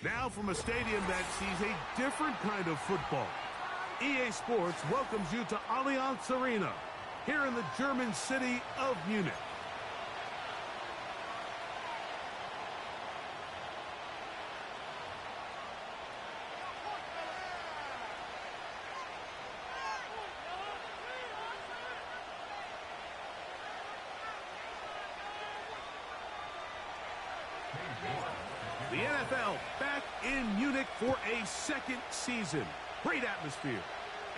Now from a stadium that sees a different kind of football, EA Sports welcomes you to Allianz Arena, here in the German city of Munich. The NFL back in Munich for a second season. Great atmosphere.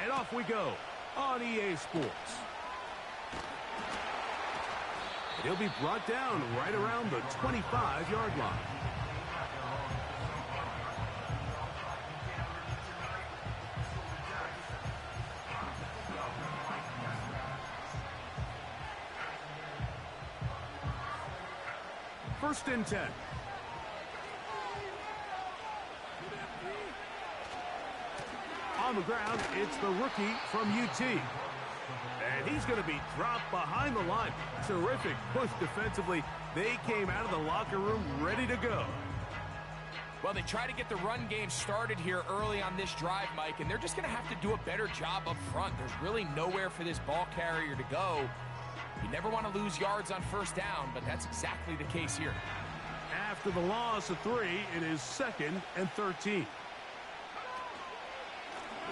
And off we go on EA Sports. And he'll be brought down right around the 25-yard line. First and 10. On the ground, it's the rookie from UT. And he's going to be dropped behind the line. Terrific push defensively. They came out of the locker room ready to go. Well, they try to get the run game started here early on this drive, Mike, and they're just going to have to do a better job up front. There's really nowhere for this ball carrier to go. You never want to lose yards on first down, but that's exactly the case here. After the loss of 3, it is 2nd and 13.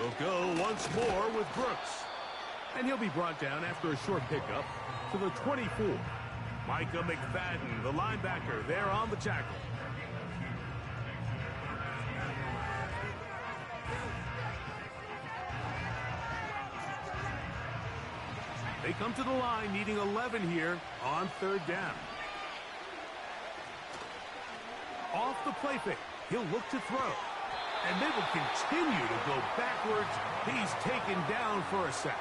We'll go once more with Brooks. And he'll be brought down after a short pickup to the 24. Micah McFadden, the linebacker, there on the tackle. They come to the line needing 11 here on 3rd down. Off the play fake, he'll look to throw. And they will continue to go backwards. He's taken down for a sack.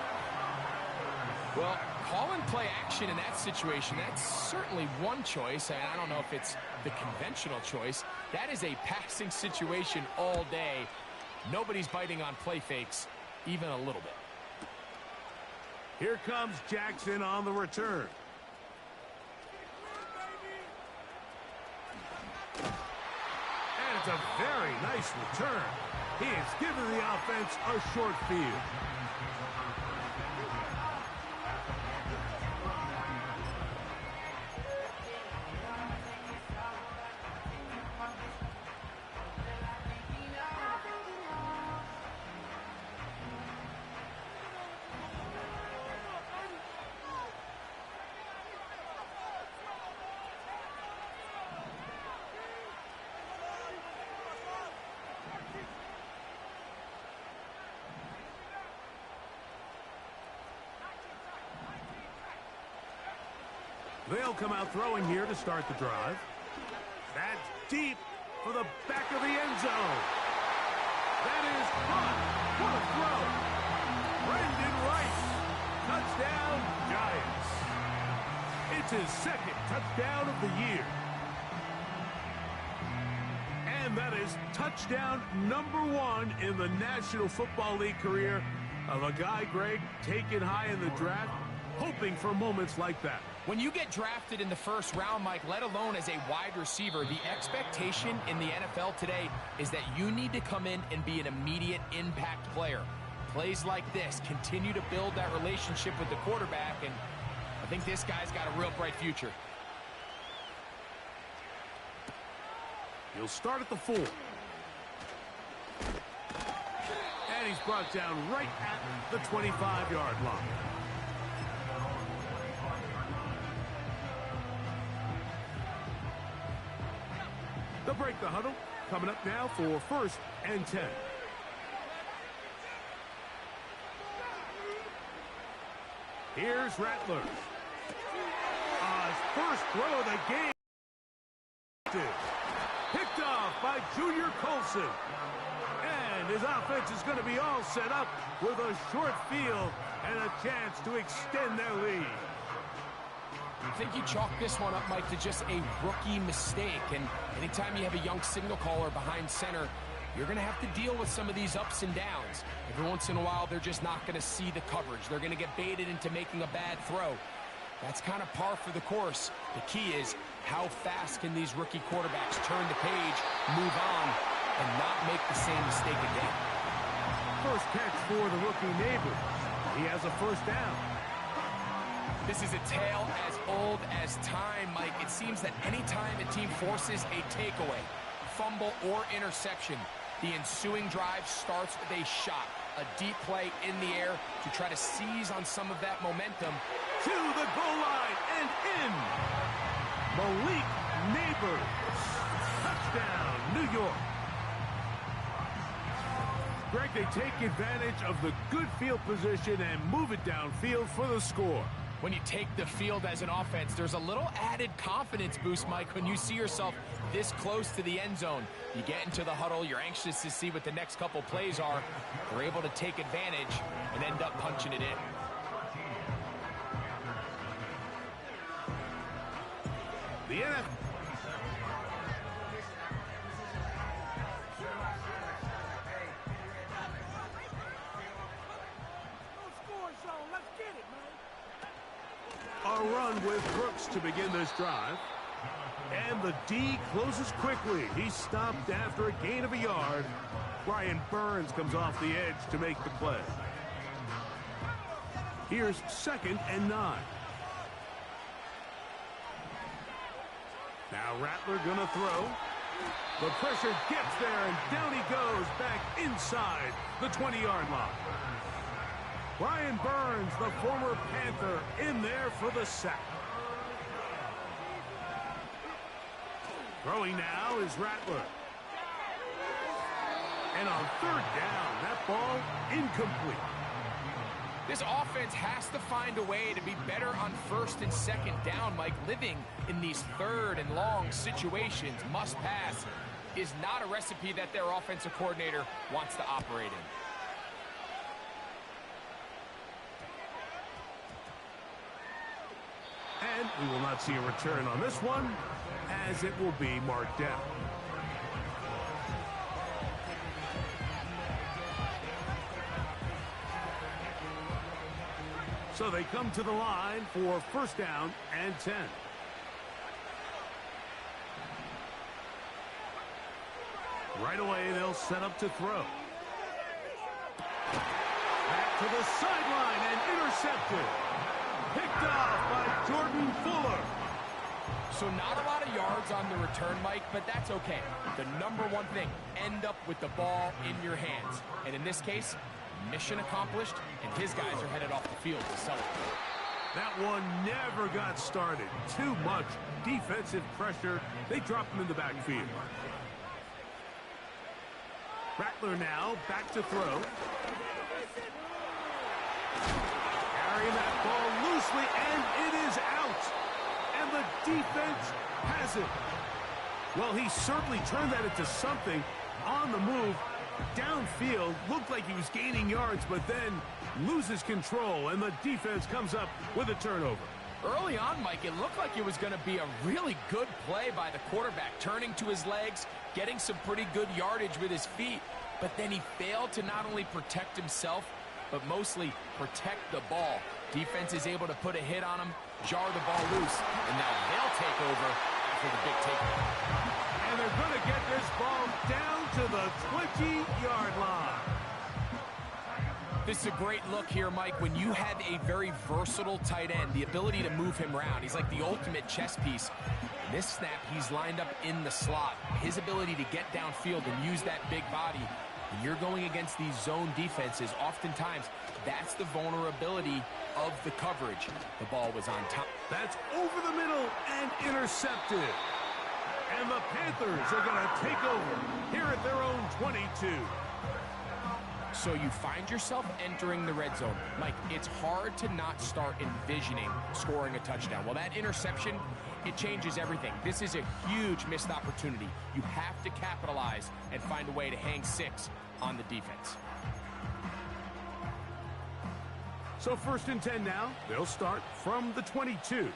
Well, calling play action in that situation, that's certainly one choice. And I don't know if it's the conventional choice. That is a passing situation all day. Nobody's biting on play fakes, even a little bit. Here comes Jackson on the return. And it's a very nice return. He has given the offense a short field. They'll come out throwing here to start the drive. That's deep for the back of the end zone. That is caught. What a throw. Brendan Rice. Touchdown, Giants. It's his 2nd touchdown of the year. And that is touchdown number 1 in the National Football League career of a guy, Greg, taken high in the draft, hoping for moments like that. When you get drafted in the 1st round, Mike, let alone as a wide receiver, the expectation in the NFL today is that you need to come in and be an immediate impact player. Plays like this continue to build that relationship with the quarterback, and I think this guy's got a real bright future. He'll start at the 4. And he's brought down right at the 25-yard line. They'll break the huddle. Coming up now for 1st and 10. Here's Rattler. First throw of the game. Picked off by Junior Colson. And his offense is going to be all set up with a short field and a chance to extend their lead. I think you chalk this one up, Mike, to just a rookie mistake. And anytime you have a young signal caller behind center, you're going to have to deal with some of these ups and downs. Every once in a while, they're just not going to see the coverage. They're going to get baited into making a bad throw. That's kind of par for the course. The key is how fast can these rookie quarterbacks turn the page, move on, and not make the same mistake again. First catch for the rookie neighbor. He has a first down. This is a tale as old as time, Mike. It seems that anytime a team forces a takeaway, fumble, or interception, the ensuing drive starts with a shot, a deep play in the air to try to seize on some of that momentum. To the goal line and in. Malik Neighbors. Touchdown, New York. Greg, they take advantage of the good field position and move it downfield for the score. When you take the field as an offense, there's a little added confidence boost, Mike, when you see yourself this close to the end zone. You get into the huddle, you're anxious to see what the next couple plays are. They're able to take advantage and end up punching it in. The NFL. A run with Brooks to begin this drive. And the D closes quickly. He's stopped after a gain of a yard. Brian Burns comes off the edge to make the play. Here's 2nd and 9. Now Rattler gonna throw. The pressure gets there, and down he goes back inside the 20-yard line. Brian Burns, the former Panther, in there for the sack. Throwing now is Rattler. And on 3rd down, that ball incomplete. This offense has to find a way to be better on 1st and 2nd down, Mike. Living in these 3rd and long situations, must pass, is not a recipe that their offensive coordinator wants to operate in. And we will not see a return on this one, as it will be marked down. So they come to the line for 1st down and 10. Right away, they'll set up to throw. Back to the sideline and intercepted. Picked off by Jordan Fuller. So not a lot of yards on the return, Mike, but that's okay. The number one thing, end up with the ball in your hands. And in this case, mission accomplished, and his guys are headed off the field to celebrate. That one never got started. Too much defensive pressure. They drop him in the backfield. Rattler now back to throw. Carrying that ball loosely, and it is out. And the defense has it. Well, he certainly turned that into something on the move. Downfield, looked like he was gaining yards, but then loses control, and the defense comes up with a turnover. Early on, Mike, it looked like it was going to be a really good play by the quarterback, turning to his legs, getting some pretty good yardage with his feet, but then he failed to not only protect himself, but mostly protect the ball. Defense is able to put a hit on him, jar the ball loose, and now they'll take over after the big takeaway. And they're going to get this ball down to the 20-yard line. This is a great look here, Mike, when you have a very versatile tight end, the ability to move him around. He's like the ultimate chess piece. This snap, he's lined up in the slot. His ability to get downfield and use that big body. When you're going against these zone defenses, oftentimes that's the vulnerability of the coverage. The ball was on top. That's over the middle and intercepted. And the Panthers are going to take over here at their own 22. So you find yourself entering the red zone. Mike, it's hard to not start envisioning scoring a touchdown. Well, that interception, it changes everything. This is a huge missed opportunity. You have to capitalize and find a way to hang 6 on the defense. So 1st and 10 now. They'll start from the 22.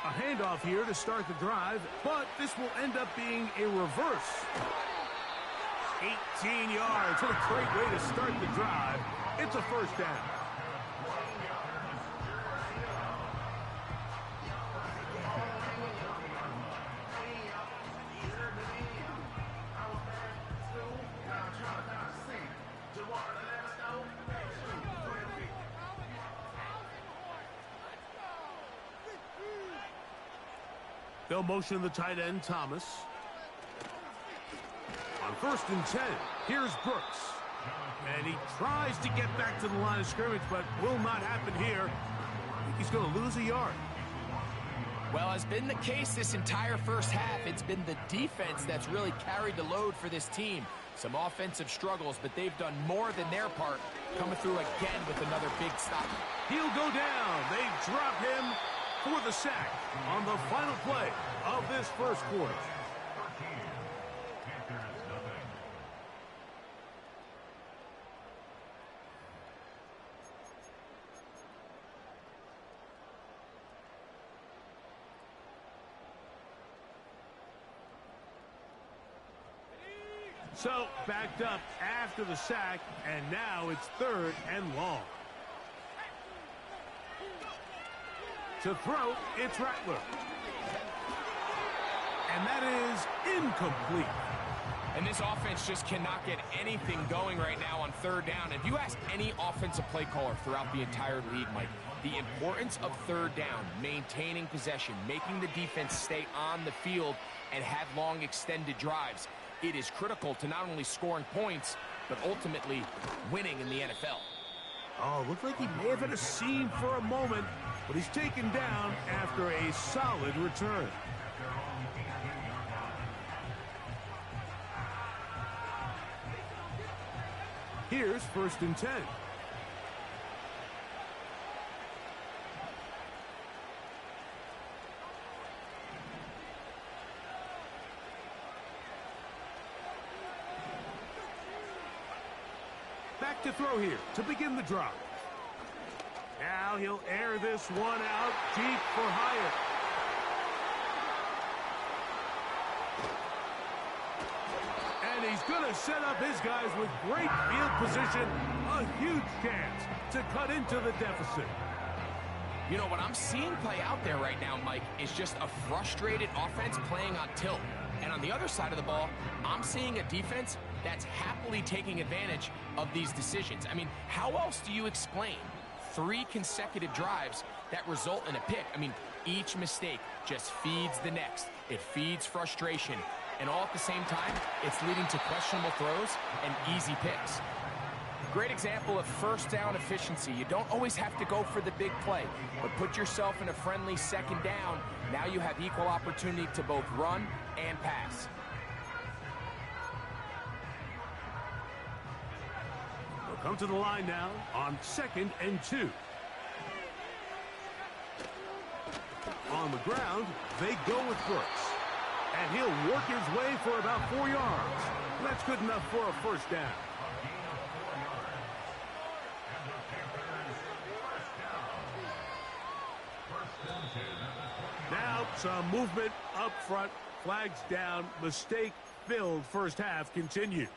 A handoff here to start the drive, but this will end up being a reverse. 18 yards. What a great way to start the drive. It's a 1st down. They'll motion the tight end, Thomas. On 1st and 10, here's Brooks. And he tries to get back to the line of scrimmage, but will not happen here. I think he's going to lose a yard. Well, has been the case this entire first half. It's been the defense that's really carried the load for this team. Some offensive struggles, but they've done more than their part, coming through again with another big stop. He'll go down. They drop him for the sack on the final play of this first quarter. So, backed up after the sack, and now it's 3rd and long. To throw, it's Rattler. And that is incomplete. And this offense just cannot get anything going right now on 3rd down. If you ask any offensive play caller throughout the entire league, Mike, the importance of 3rd down, maintaining possession, making the defense stay on the field and have long extended drives, it is critical to not only scoring points, but ultimately winning in the NFL. Oh, looked like he may have had a seam for a moment, but he's taken down after a solid return. Here's 1st and 10. Back to throw here to begin the drive. Now he'll air this one out deep for Hyatt. And he's going to set up his guys with great field position. A huge chance to cut into the deficit. You know, what I'm seeing play out there right now, Mike, is just a frustrated offense playing on tilt. And on the other side of the ball, I'm seeing a defense that's happily taking advantage of these decisions. I mean, how else do you explain 3 consecutive drives that result in a pick? I mean, each mistake just feeds the next. It feeds frustration. And all at the same time, it's leading to questionable throws and easy picks. Great example of 1st down efficiency. You don't always have to go for the big play, but put yourself in a friendly 2nd down. Now you have equal opportunity to both run and pass. They'll come to the line now on 2nd and 2. On the ground, they go with Brooks. And he'll work his way for about 4 yards. That's good enough for a 1st down. Now some movement up front. Flags down. Mistake-filled first half continues.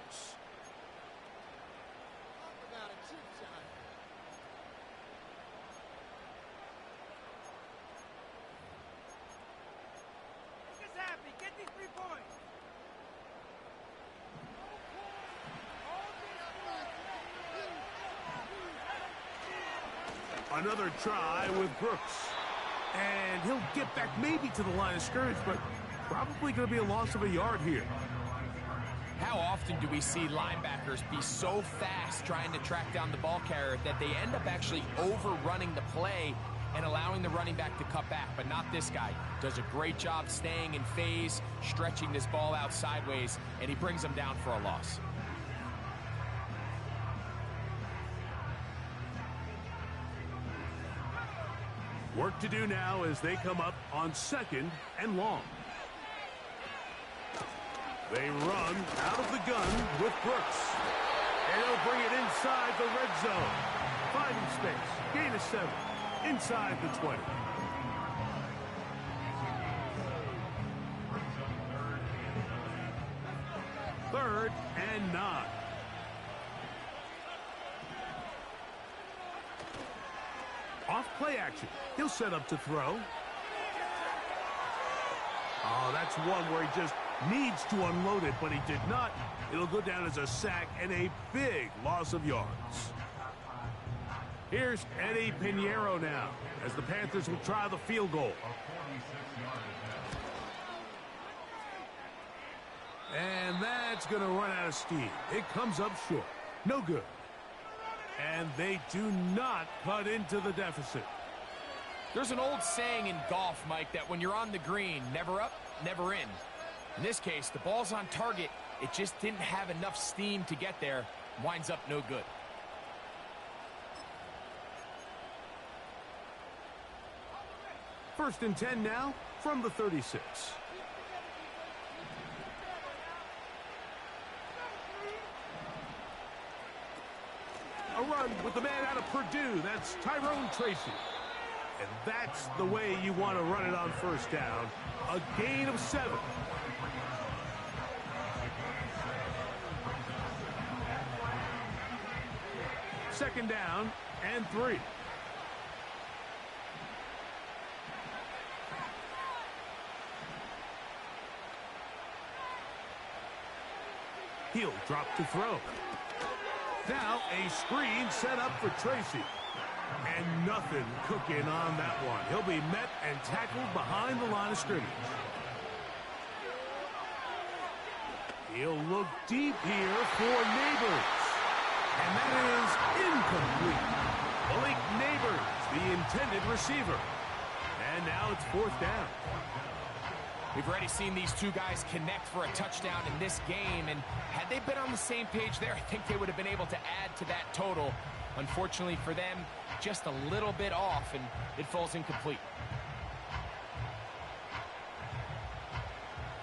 Another try with Brooks. And he'll get back maybe to the line of scrimmage, but probably going to be a loss of a yard here. How often do we see linebackers be so fast trying to track down the ball carrier that they end up actually overrunning the play and allowing the running back to cut back? But not this guy. Does a great job staying in phase, stretching this ball out sideways, and he brings them down for a loss. Work to do now as they come up on 2nd and long. They run out of the gun with Brooks. And he'll bring it inside the red zone. Finding space. Gain of 7. Inside the 20. Third and 9. Off play action. He'll set up to throw. Oh, that's one where he just needs to unload it, but he did not. It'll go down as a sack and a big loss of yards. Here's Eddie Pinheiro now as the Panthers will try the field goal. And that's going to run out of steam. It comes up short. No good. And they do not cut into the deficit. There's an old saying in golf, Mike, that when you're on the green, never up, never in. In this case, the ball's on target. It just didn't have enough steam to get there. Winds up no good. First and 10 now from the 36. A run with the man out of Purdue. That's Tyrone Tracy. And that's the way you want to run it on first down. A gain of 7. Second down and 3. He'll drop to throw. Now a screen set up for Tracy. And nothing cooking on that one. He'll be met and tackled behind the line of scrimmage. He'll look deep here for Neighbors. And that is incomplete. Malik Neighbors, the intended receiver. And now it's 4th down. We've already seen these two guys connect for a touchdown in this game, and had they been on the same page there, I think they would have been able to add to that total. Unfortunately for them, just a little bit off, and it falls incomplete.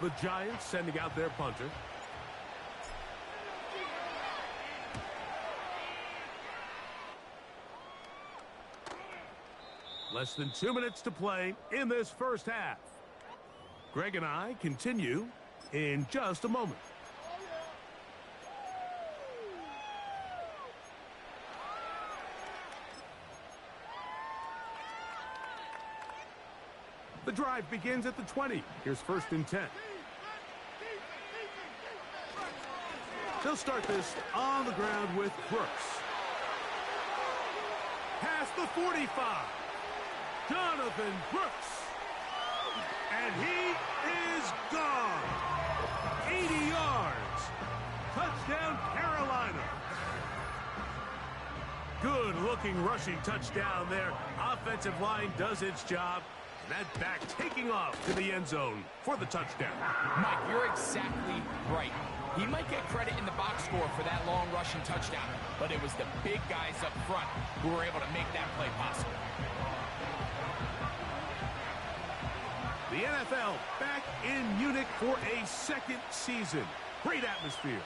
The Giants sending out their punter. Less than 2 minutes to play in this first half. Greg and I continue in just a moment. The drive begins at the 20. Here's 1st and 10. They'll start this on the ground with Brooks. Past the 45. Jonathan Brooks. And he is gone. 80 yards. Touchdown, Carolina. Good-looking rushing touchdown there. Offensive line does its job. That back taking off to the end zone for the touchdown. Mike, you're exactly right. He might get credit in the box score for that long rushing touchdown, but it was the big guys up front who were able to make that play possible. The NFL back in Munich for a second season. Great atmosphere.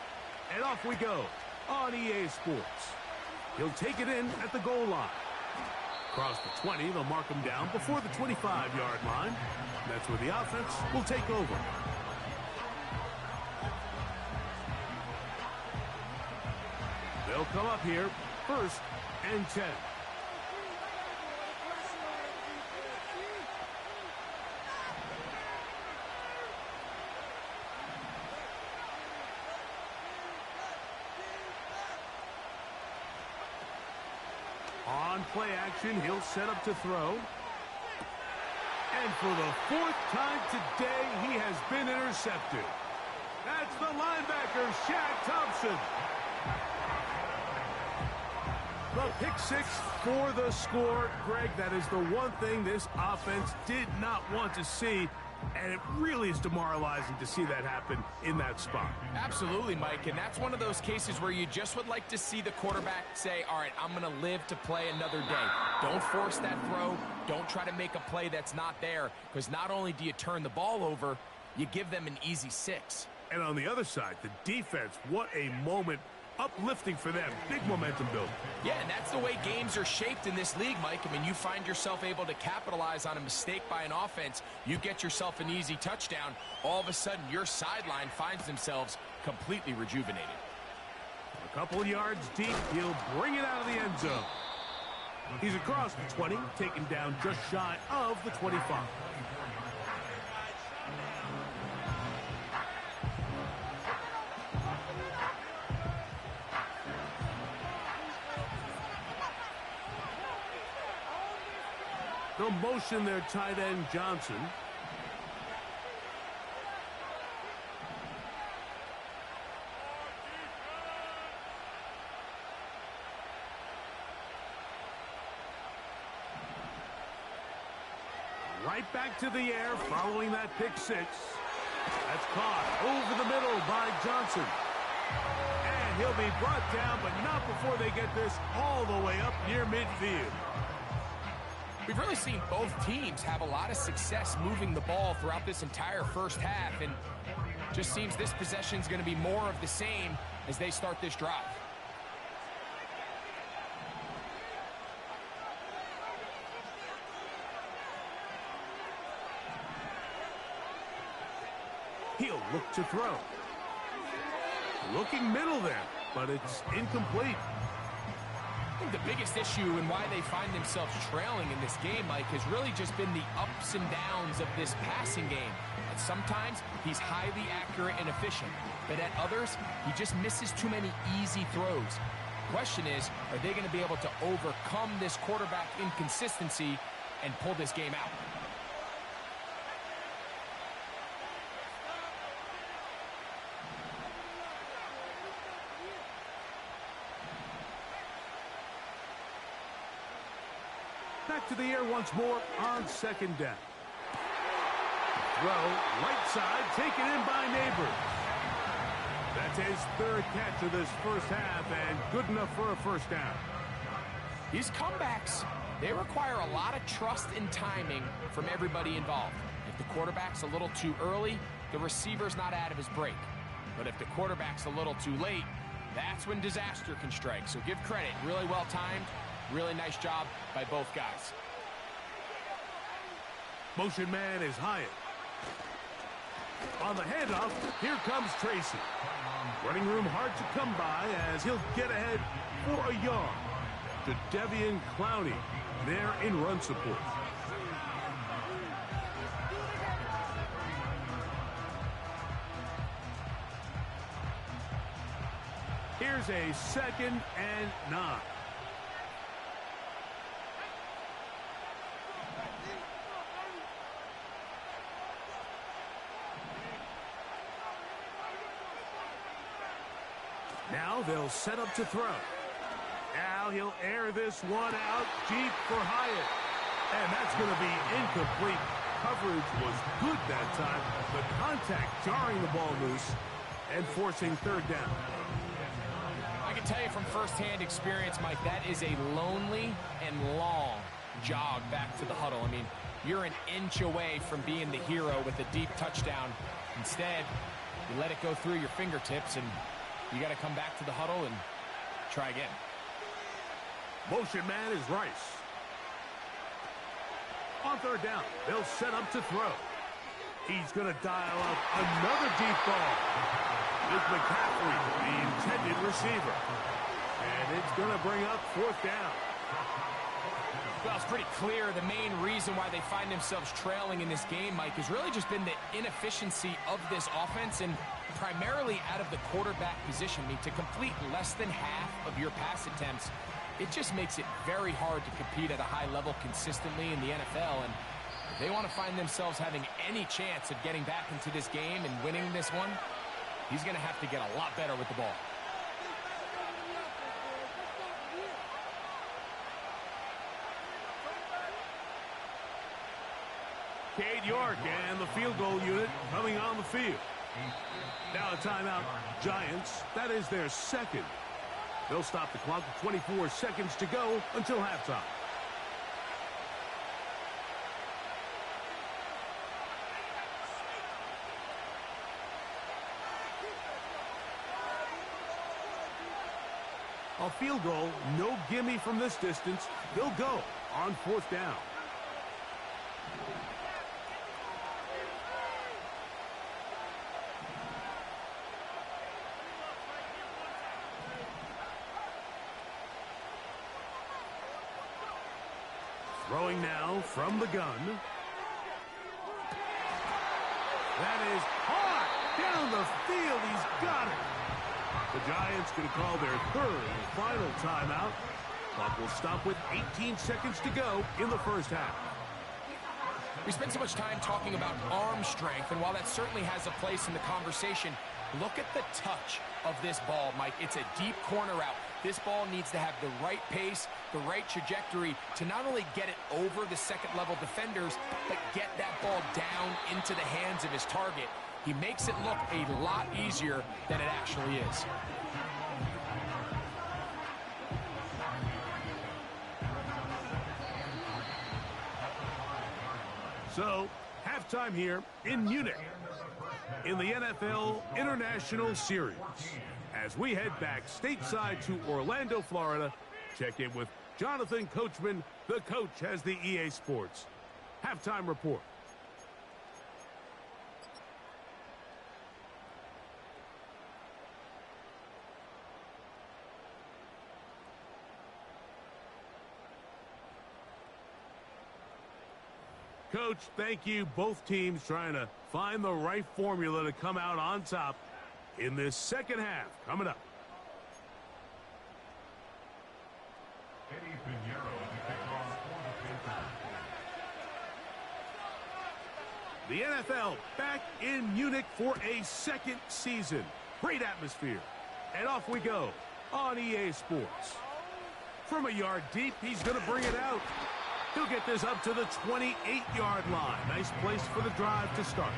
And off we go on EA Sports. He'll take it in at the goal line. Across the 20, they'll mark him down before the 25-yard line. That's where the offense will take over. They'll come up here, 1st and 10. On play action, he'll set up to throw. And for the 4th time today, he has been intercepted. That's the linebacker, Shaq Thompson. The pick 6 for the score. Greg, that is the one thing this offense did not want to see. And it really is demoralizing to see that happen in that spot. Absolutely, Mike, and that's one of those cases where you just would like to see the quarterback say, all right, I'm going to live to play another day. Don't force that throw. Don't try to make a play that's not there, because not only do you turn the ball over, you give them an easy 6. And on the other side, the defense, what a moment. Uplifting for them. Big momentum build. Yeah, and that's the way games are shaped in this league, Mike. I mean, you find yourself able to capitalize on a mistake by an offense. You get yourself an easy touchdown. All of a sudden, your sideline finds themselves completely rejuvenated. A couple yards deep, he'll bring it out of the end zone. He's across the 20, taken down just shy of the 25. They'll motion their tight end, Johnson. Right back to the air following that pick six. That's caught over the middle by Johnson. And he'll be brought down, but not before they get this all the way up near midfield. We've really seen both teams have a lot of success moving the ball throughout this entire first half, and just seems this possession is going to be more of the same as they start this drive. He'll look to throw. Looking middle there, but it's incomplete. I think the biggest issue and why they find themselves trailing in this game, Mike, has really just been the ups and downs of this passing game. And sometimes he's highly accurate and efficient, but at others, he just misses too many easy throws. The question is, are they going to be able to overcome this quarterback inconsistency and pull this game out? Back to the air once more on second down. Throw, right side, taken in by Neighbors. That's his third catch of this first half, and good enough for a first down. These comebacks, they require a lot of trust and timing from everybody involved. If the quarterback's a little too early, the receiver's not out of his break. But if the quarterback's a little too late, that's when disaster can strike. So give credit, really well timed. Really nice job by both guys. Motion man is Hyatt. On the handoff, here comes Tracy. Running room hard to come by as he'll get ahead for a yard to Devian Clowney there in run support. Here's a 2nd and 9. Now they'll set up to throw. Now he'll air this one out deep for Hyatt. And that's going to be incomplete. Coverage was good that time, but contact jarring the ball loose and forcing third down. I can tell you from firsthand experience, Mike, that is a lonely and long jog back to the huddle. I mean, you're an inch away from being the hero with a deep touchdown. Instead, you let it go through your fingertips, and you got to come back to the huddle and try again. Motion man is Rice. On third down, they'll set up to throw. He's going to dial up another deep ball. With McCaffrey, the intended receiver. And it's going to bring up fourth down. Well, it's pretty clear the main reason why they find themselves trailing in this game, Mike, has really just been the inefficiency of this offense and primarily out of the quarterback position. I mean, to complete less than half of your pass attempts, it just makes it very hard to compete at a high level consistently in the NFL. And if they want to find themselves having any chance of getting back into this game and winning this one, he's going to have to get a lot better with the ball. Cade York and the field goal unit coming on the field. Now a timeout, Giants. That is their second. They'll stop the clock with 24 seconds to go until halftime. A field goal, no gimme from this distance. They'll go on fourth down. Throwing now from the gun. That is hard down the field. He's got it. The Giants going to call their third and final timeout. Clock will stop with 18 seconds to go in the first half. We spent so much time talking about arm strength, and while that certainly has a place in the conversation, look at the touch of this ball, Mike. It's a deep corner out. This ball needs to have the right pace, the right trajectory to not only get it over the second-level defenders, but get that ball down into the hands of his target. He makes it look a lot easier than it actually is. So, halftime here in Munich in the NFL International Series. As we head back stateside to Orlando, Florida, check in with Jonathan Coachman. The coach has the EA Sports halftime report. Coach, thank you. Both teams trying to find the right formula to come out on top in this second half. Coming up. The NFL back in Munich for a second season. Great atmosphere. And off we go on EA Sports. From a yard deep, he's going to bring it out. He'll get this up to the 28-yard line. Nice place for the drive to start.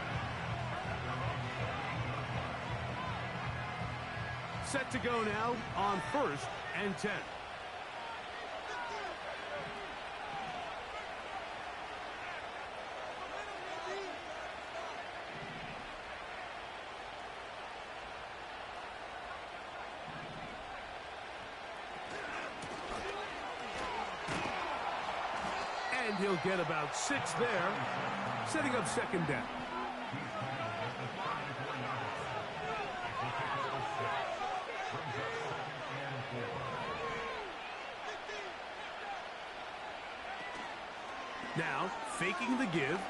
Set to go now on 1st and 10. And he'll get about 6 there, setting up second down. Now, faking the give.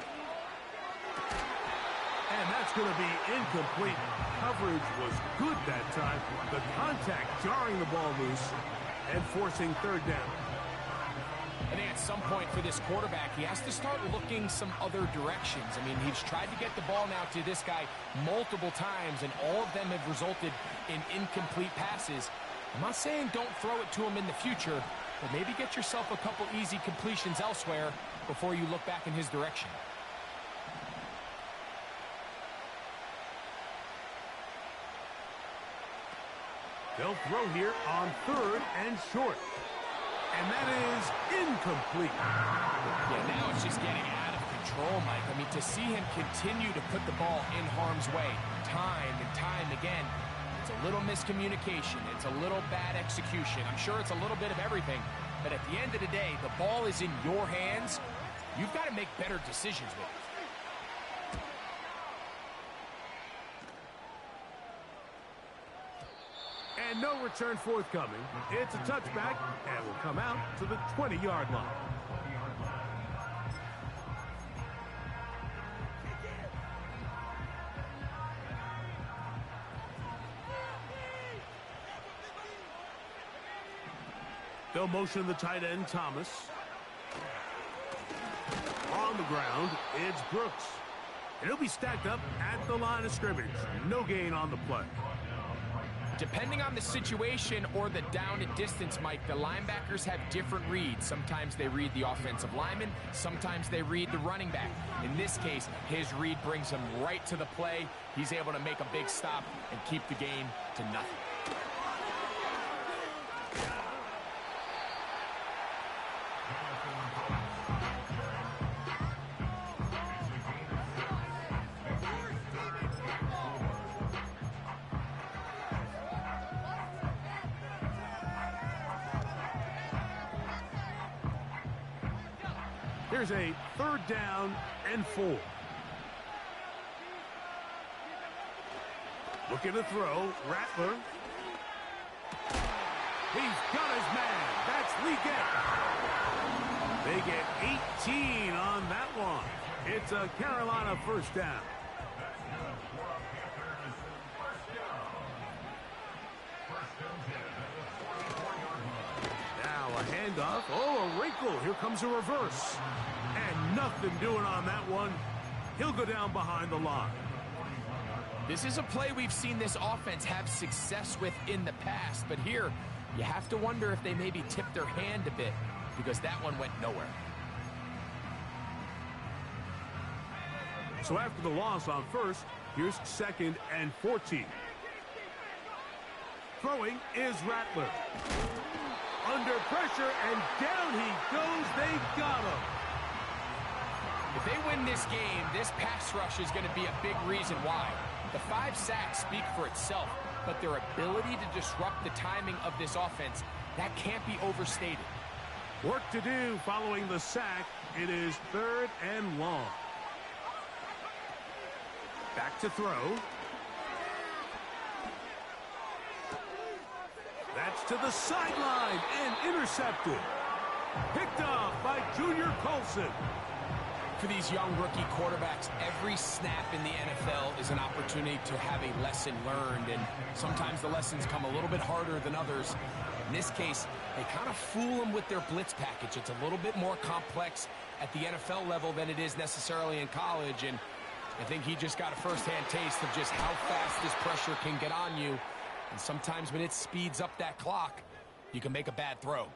And that's going to be incomplete. Coverage was good that time. The contact jarring the ball loose and forcing third down. I think at some point for this quarterback, he has to start looking some other directions. I mean, he's tried to get the ball now to this guy multiple times, and all of them have resulted in incomplete passes. I'm not saying don't throw it to him in the future, but maybe get yourself a couple easy completions elsewhere before you look back in his direction. They'll throw here on 3rd and short. And that is incomplete. Yeah, now it's just getting out of control, Mike. I mean, to see him continue to put the ball in harm's way time and time again, it's a little miscommunication. It's a little bad execution. I'm sure it's a little bit of everything. But at the end of the day, the ball is in your hands. You've got to make better decisions with it. And no return forthcoming. It's a touchback and will come out to the 20-yard line. They'll motion the tight end, Thomas. On the ground, it's Brooks. And he'll be stacked up at the line of scrimmage. No gain on the play. Depending on the situation or the down and distance, Mike, the linebackers have different reads. Sometimes they read the offensive lineman. Sometimes they read the running back. In this case, his read brings him right to the play. He's able to make a big stop and keep the gain to nothing. Here's a 3rd down and 4. Looking to throw, Rattler. He's got his man. That's Leggett. They get 18 on that one. It's a Carolina 1st down. Now a handoff. Oh, a wrinkle. Here comes a reverse. And nothing doing on that one. He'll go down behind the line. This is a play we've seen this offense have success with in the past, but here You have to wonder if they maybe tipped their hand a bit, because that one went nowhere. So after the loss on first, here's 2nd and 14. Throwing is Rattler. Under pressure, and down he goes. They got him. If they win this game, this pass rush is going to be a big reason why. The 5 sacks speak for itself, but their ability to disrupt the timing of this offense, that can't be overstated. Work to do following the sack. It is 3rd and long. Back to throw. That's to the sideline and intercepted. Picked up by Junior Colson. For these young rookie quarterbacks, every snap in the NFL is an opportunity to have a lesson learned, and sometimes the lessons come a little bit harder than others. In this case, they kind of fool them with their blitz package. It's a little bit more complex at the NFL level than it is necessarily in college, and I think he just got a first-hand taste of just how fast this pressure can get on you, and sometimes when it speeds up that clock, you can make a bad throw.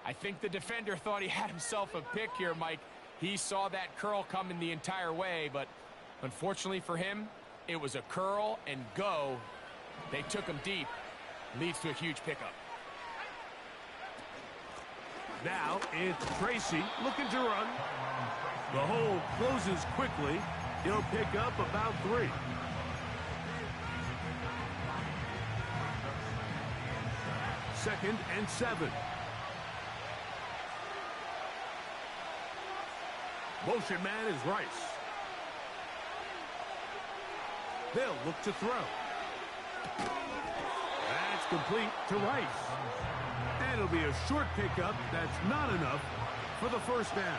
I think the defender thought he had himself a pick here, Mike. He saw that curl coming the entire way, but unfortunately for him, it was a curl and go. They took him deep. Leads to a huge pickup. Now it's Tracy looking to run. The hole closes quickly. He'll pick up about 3. Second and 7. Motion man is Rice. They'll look to throw. That's complete to Rice. And it'll be a short pickup. That's not enough for the first down.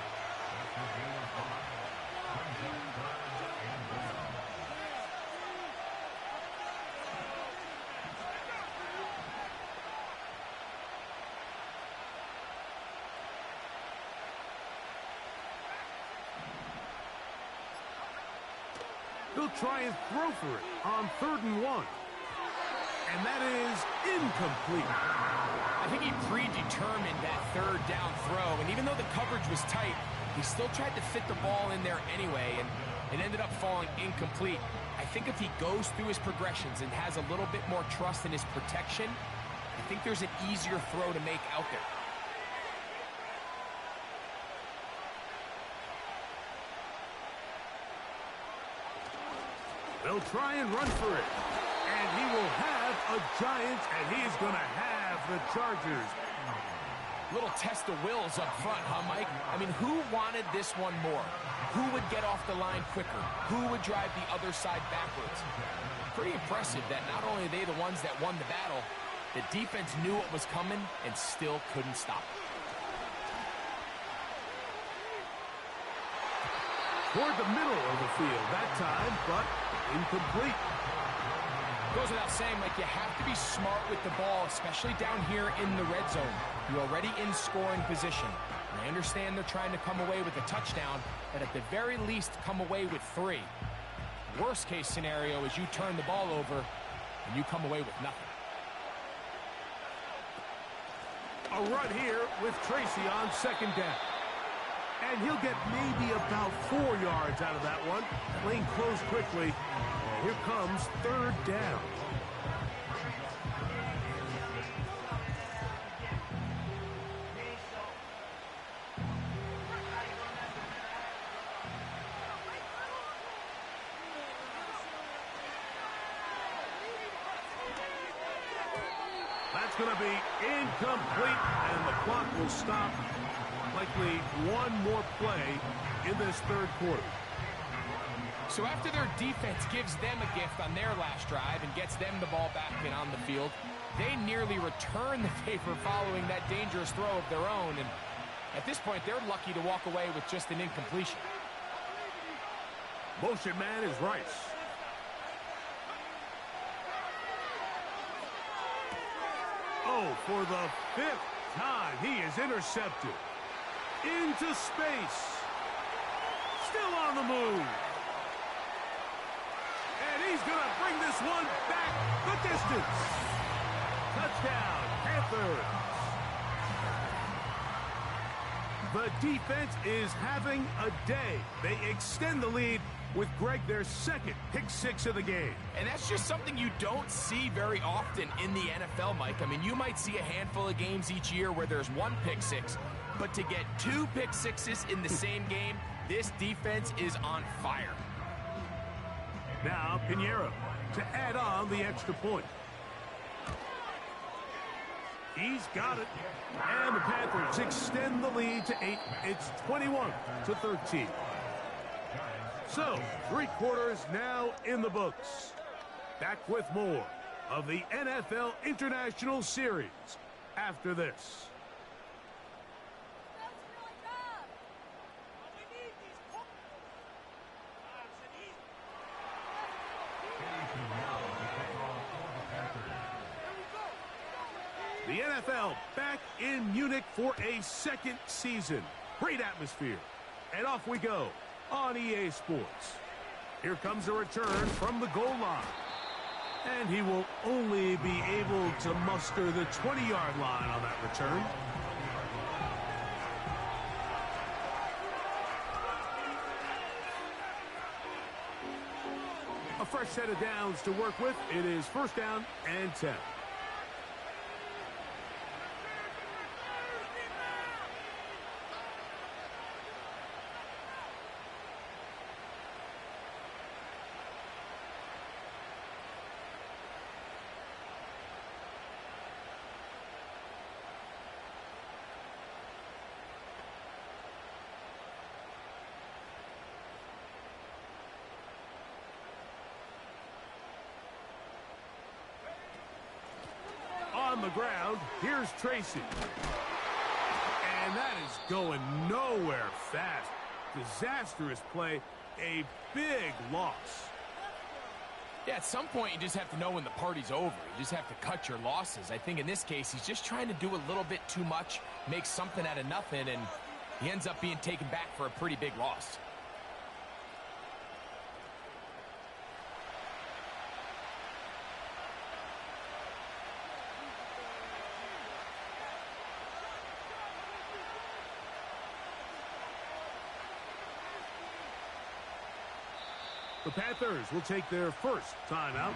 He'll try and throw for it on 3rd and 1. And that is incomplete. I think he predetermined that 3rd down throw, and even though the coverage was tight, he still tried to fit the ball in there anyway, and it ended up falling incomplete. I think if he goes through his progressions and has a little bit more trust in his protection, I think there's an easier throw to make out there. They'll try and run for it. And he will have a giant, and he's going to have the Chargers. Little test of wills up front, huh, Mike? I mean, who wanted this one more? Who would get off the line quicker? Who would drive the other side backwards? Pretty impressive that not only are they the ones that won the battle, the defense knew what was coming and still couldn't stop it. Toward the middle of the field that time, but incomplete. Goes without saying, Mike, you have to be smart with the ball, especially down here in the red zone. You're already in scoring position. And I understand they're trying to come away with a touchdown, but at the very least, come away with 3. Worst case scenario is you turn the ball over and you come away with nothing. A run here with Tracy on 2nd down. And he'll get maybe about 4 yards out of that one. Lane closed quickly. And here comes 3rd down. That's going to be incomplete, and the clock will stop. Likely one more play in this 3rd quarter. So after their defense gives them a gift on their last drive and gets them the ball back and on the field, they nearly return the favor following that dangerous throw of their own. And at this point, they're lucky to walk away with just an incompletion. Motion man is Rice. Oh, for the 5th time, he is intercepted. Into space. Still on the move. And he's going to bring this one back the distance. Touchdown, Panthers. The defense is having a day. They extend the lead with Greg their second pick six of the game. And that's just something you don't see very often in the NFL, Mike. I mean, you might see a handful of games each year where there's one pick six, but to get two pick sixes in the same game, this defense is on fire. Now Pinheiro to add on the extra point. He's got it. And the Panthers extend the lead to 8. It's 21-13. So, 3 quarters now in the books. Back with more of the NFL International Series after this. The NFL back in Munich for a second season. Great atmosphere. And off we go on EA Sports. Here comes a return from the goal line. And he will only be able to muster the 20-yard line on that return. A fresh set of downs to work with. It is first down and 10. On the ground, here's Tracy. And that is going nowhere fast. Disastrous play, a big loss. Yeah, at some point you just have to know when the party's over. You just have to cut your losses. I think in this case, he's just trying to do a little bit too much, make something out of nothing, and he ends up being taken back for a pretty big loss. The Panthers will take their first timeout.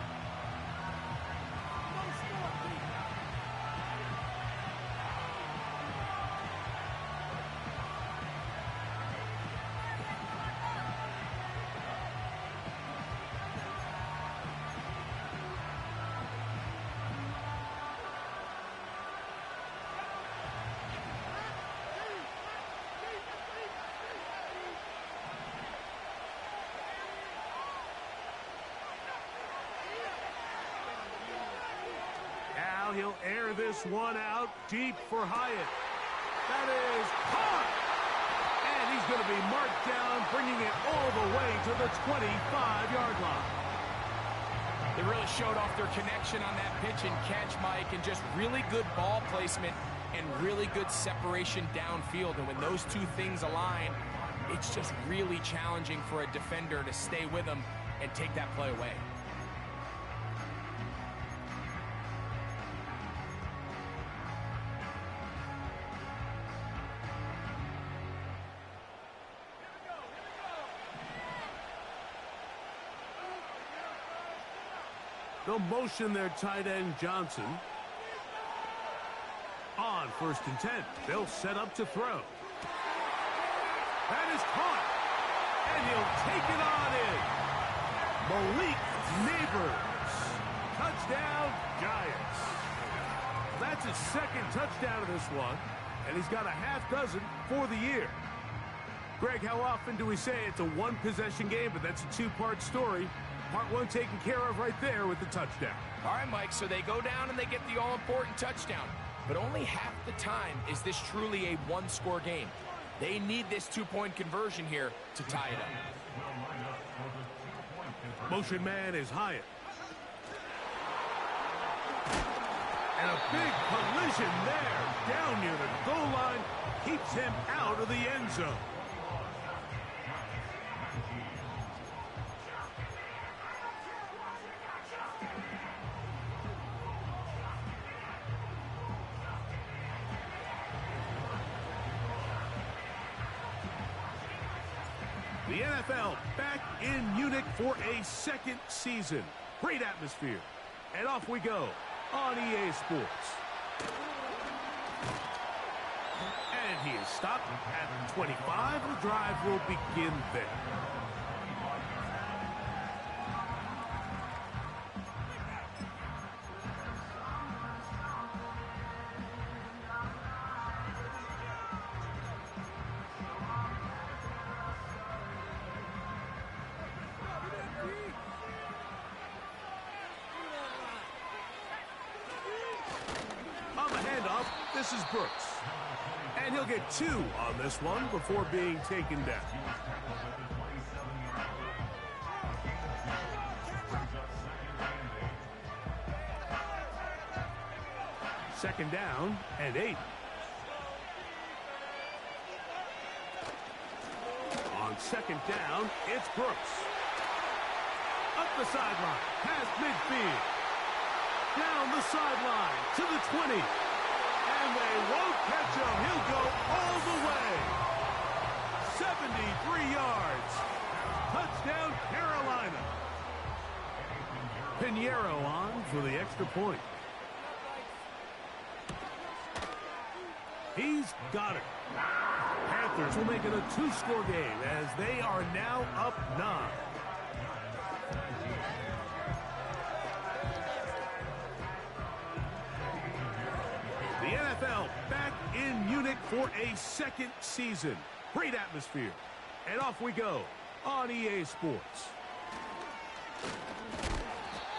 He'll air this one out deep for Hyatt. That is caught. And he's going to be marked down, bringing it all the way to the 25-yard line. They really showed off their connection on that pitch and catch, Mike, and just really good ball placement and really good separation downfield. And when those two things align, it's just really challenging for a defender to stay with them and take that play away. They'll motion their tight end, Johnson. On 1st and 10, they'll set up to throw. That is caught. And he'll take it on in. Malik Neighbors. Touchdown, Giants. That's his second touchdown of this one. And he's got a half dozen for the year. Greg, how often do we say it's a one-possession game, but that's a two-part story? Part one taken care of right there with the touchdown. All right, Mike, so they go down and they get the all-important touchdown. But only half the time is this truly a one-score game. They need this two-point conversion here to tie it up. Motion man is Hyatt. And a big collision there down near the goal line keeps him out of the end zone. The NFL back in Munich for a second season. Great atmosphere. And off we go on EA Sports. And he is stopped at 25. The drive will begin there. This is Brooks. And he'll get 2 on this one before being taken down. Second down and 8. On second down, it's Brooks. Up the sideline, past midfield. Down the sideline to the 20. And they won't catch him. He'll go all the way. 73 yards. Touchdown, Carolina. Pinheiro on for the extra point. He's got it. Panthers will make it a 2-score game as they are now up 9. The NFL back in Munich for a second season. Great atmosphere. And off we go on EA Sports.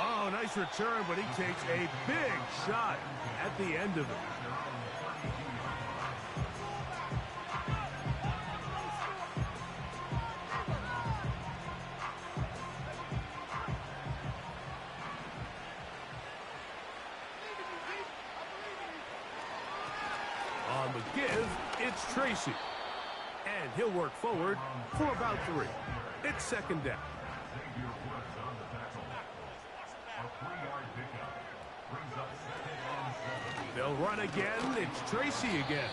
Oh, nice return, but he takes a big shot at the end of it. On the give, it's Tracy. And he'll work forward for about 3. It's second down. They'll run again. It's Tracy again.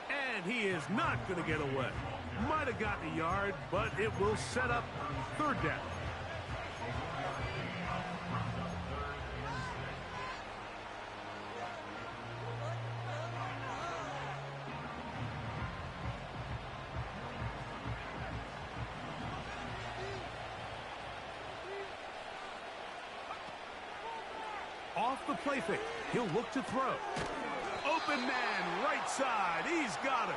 And he is not going to get away. Might have gotten a yard, but it will set up third down. Off the play fake. He'll look to throw. Open man, right side. He's got it.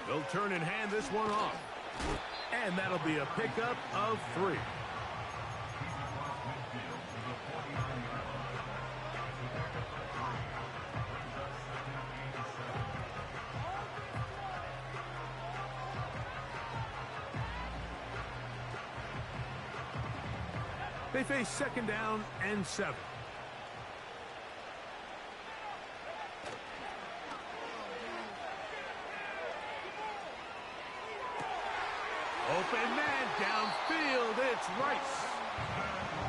They'll turn and hand this one off. And that'll be a pickup of 3. They face second down and 7. Open man downfield. It's Rice.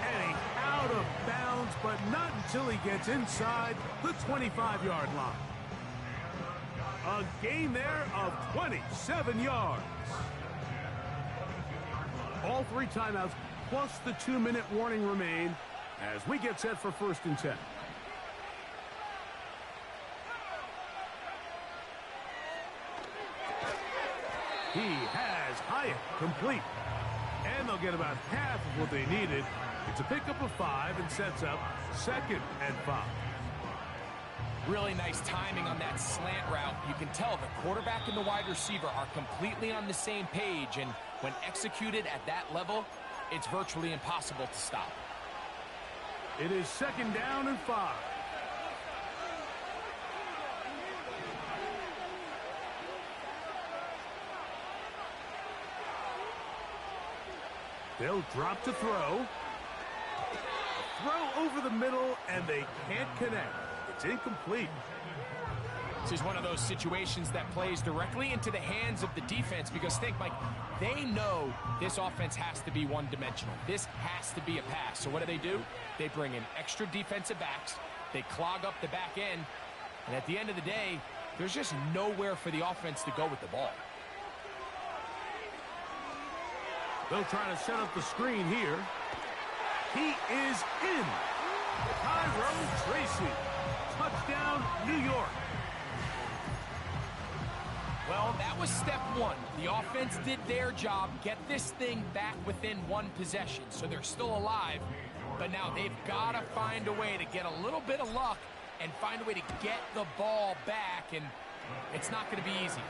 And he's out of bounds, but not until he gets inside the 25-yard line. A gain there of 27 yards. All 3 timeouts plus the 2-minute warning remain as we get set for 1st and 10. He has Hyatt complete. And they'll get about half of what they needed. It's a pickup of 5 and sets up 2nd and 5. Really nice timing on that slant route. You can tell the quarterback and the wide receiver are completely on the same page, and when executed at that level, it's virtually impossible to stop. It is 2nd down and 5. They'll drop to throw. Throw over the middle, and they can't connect. It's incomplete. This is one of those situations that plays directly into the hands of the defense because think, Mike, they know this offense has to be one-dimensional. This has to be a pass. So what do? They bring in extra defensive backs. They clog up the back end, And at the end of the day, there's just nowhere for the offense to go with the ball. They'll try to set up the screen here. He is in. Tyrone Tracy. Touchdown, New York. Well, that was step one. The offense did their job, get this thing back within one possession, so they're still alive. But now they've got to find a way to get a little bit of luck and find a way to get the ball back, and it's not going to be easy.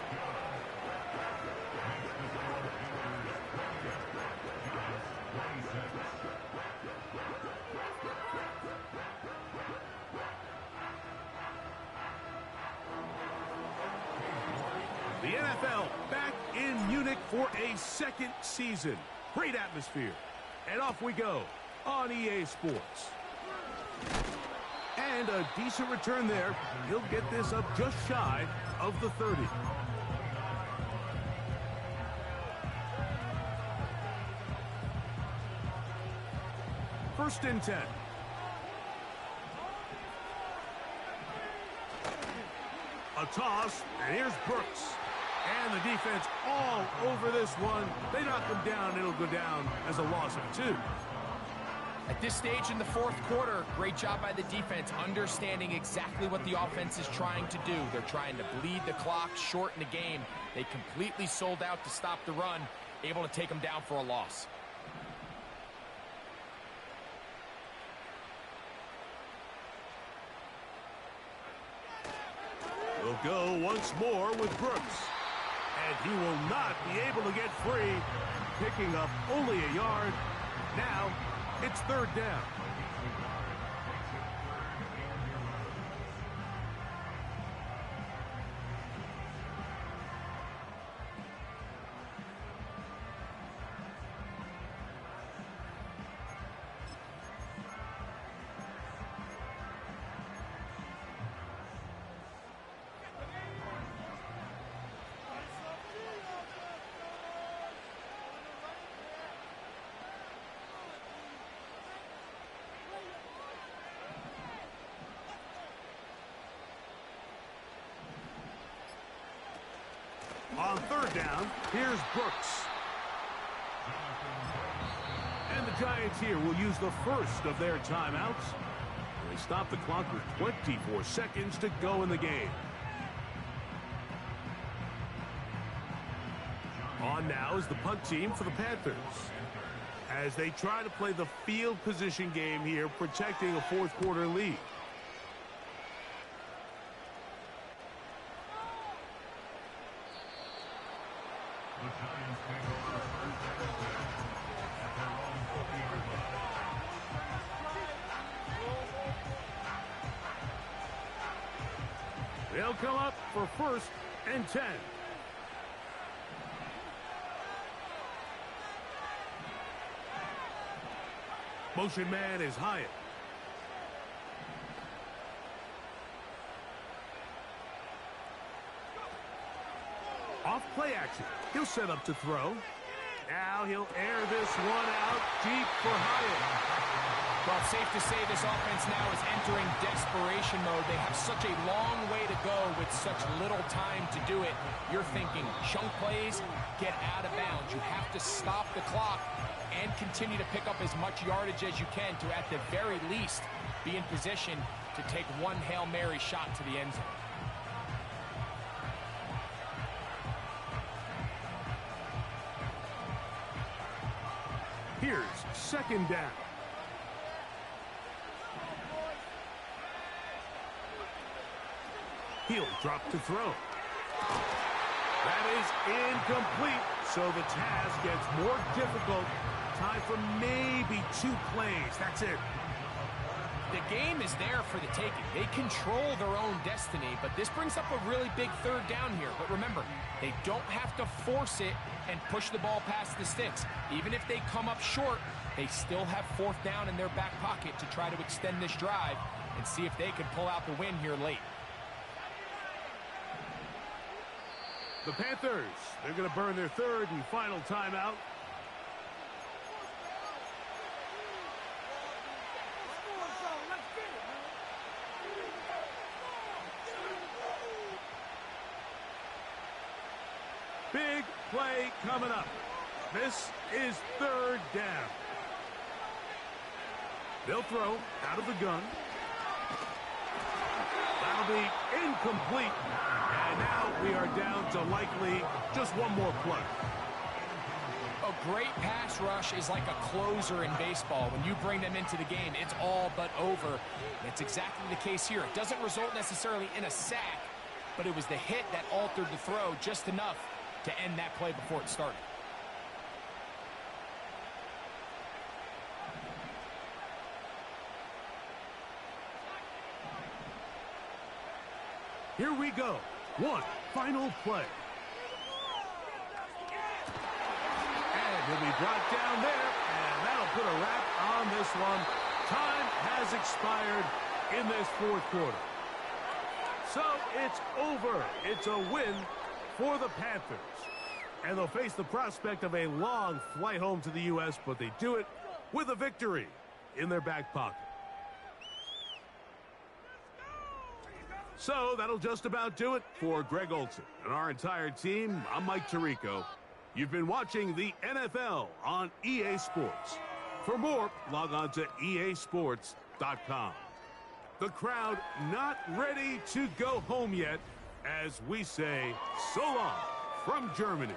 The NFL back in Munich for a second season. Great atmosphere. And off we go on EA Sports. And a decent return there. He'll get this up just shy of the 30. First and 10. A toss, and here's Brooks. And the defense all over this one. They knock him down. It'll go down as a loss of 2. At this stage in the fourth quarter, great job by the defense, understanding exactly what the offense is trying to do. They're trying to bleed the clock, shorten the game. They completely sold out to stop the run, able to take them down for a loss. We'll go once more with Brooks. And he will not be able to get free, picking up only a yard. Now, it's third down. On third down, here's Brooks. And the Giants here will use the first of their timeouts. They stop the clock with 24 seconds to go in the game. On now is the punt team for the Panthers, as they try to play the field position game here, protecting a fourth quarter lead. They'll come up for first and 10. Motion man is Hyatt. Off play action. He'll set up to throw. Now he'll air this one out deep for Hyatt. Well, it's safe to say this offense now is entering desperation mode. They have such a long way to go with such little time to do it. You're thinking chunk plays, get out of bounds. You have to stop the clock and continue to pick up as much yardage as you can to, at the very least, be in position to take one Hail Mary shot to the end zone. Here's second down. He'll drop to throw. That is incomplete, so the task gets more difficult. Time for maybe 2 plays. That's it. The game is there for the taking. They control their own destiny, but this brings up a really big third down here. But remember, they don't have to force it and push the ball past the sticks. Even if they come up short, they still have fourth down in their back pocket to try to extend this drive and see if they can pull out the win here late. The Panthers, they're going to burn their third and final timeout. play coming up. This is third down. They'll throw out of the gun. That'll be incomplete. And now we are down to likely just one more play. A great pass rush is like a closer in baseball. When you bring them into the game, it's all but over. And it's exactly the case here. It doesn't result necessarily in a sack, but it was the hit that altered the throw just enough to end that play before it started. Here we go. One final play. And he'll be brought down there, and that'll put a wrap on this one. Time has expired in this fourth quarter. So it's over. It's a win for the Panthers. And they'll face the prospect of a long flight home to the U.S., but they do it with a victory in their back pocket. So that'll just about do it for Greg Olsen and our entire team. I'm Mike Tirico. You've been watching the NFL on EA Sports. For more, log on to easports.com. The crowd not ready to go home yet as we say so long from Germany.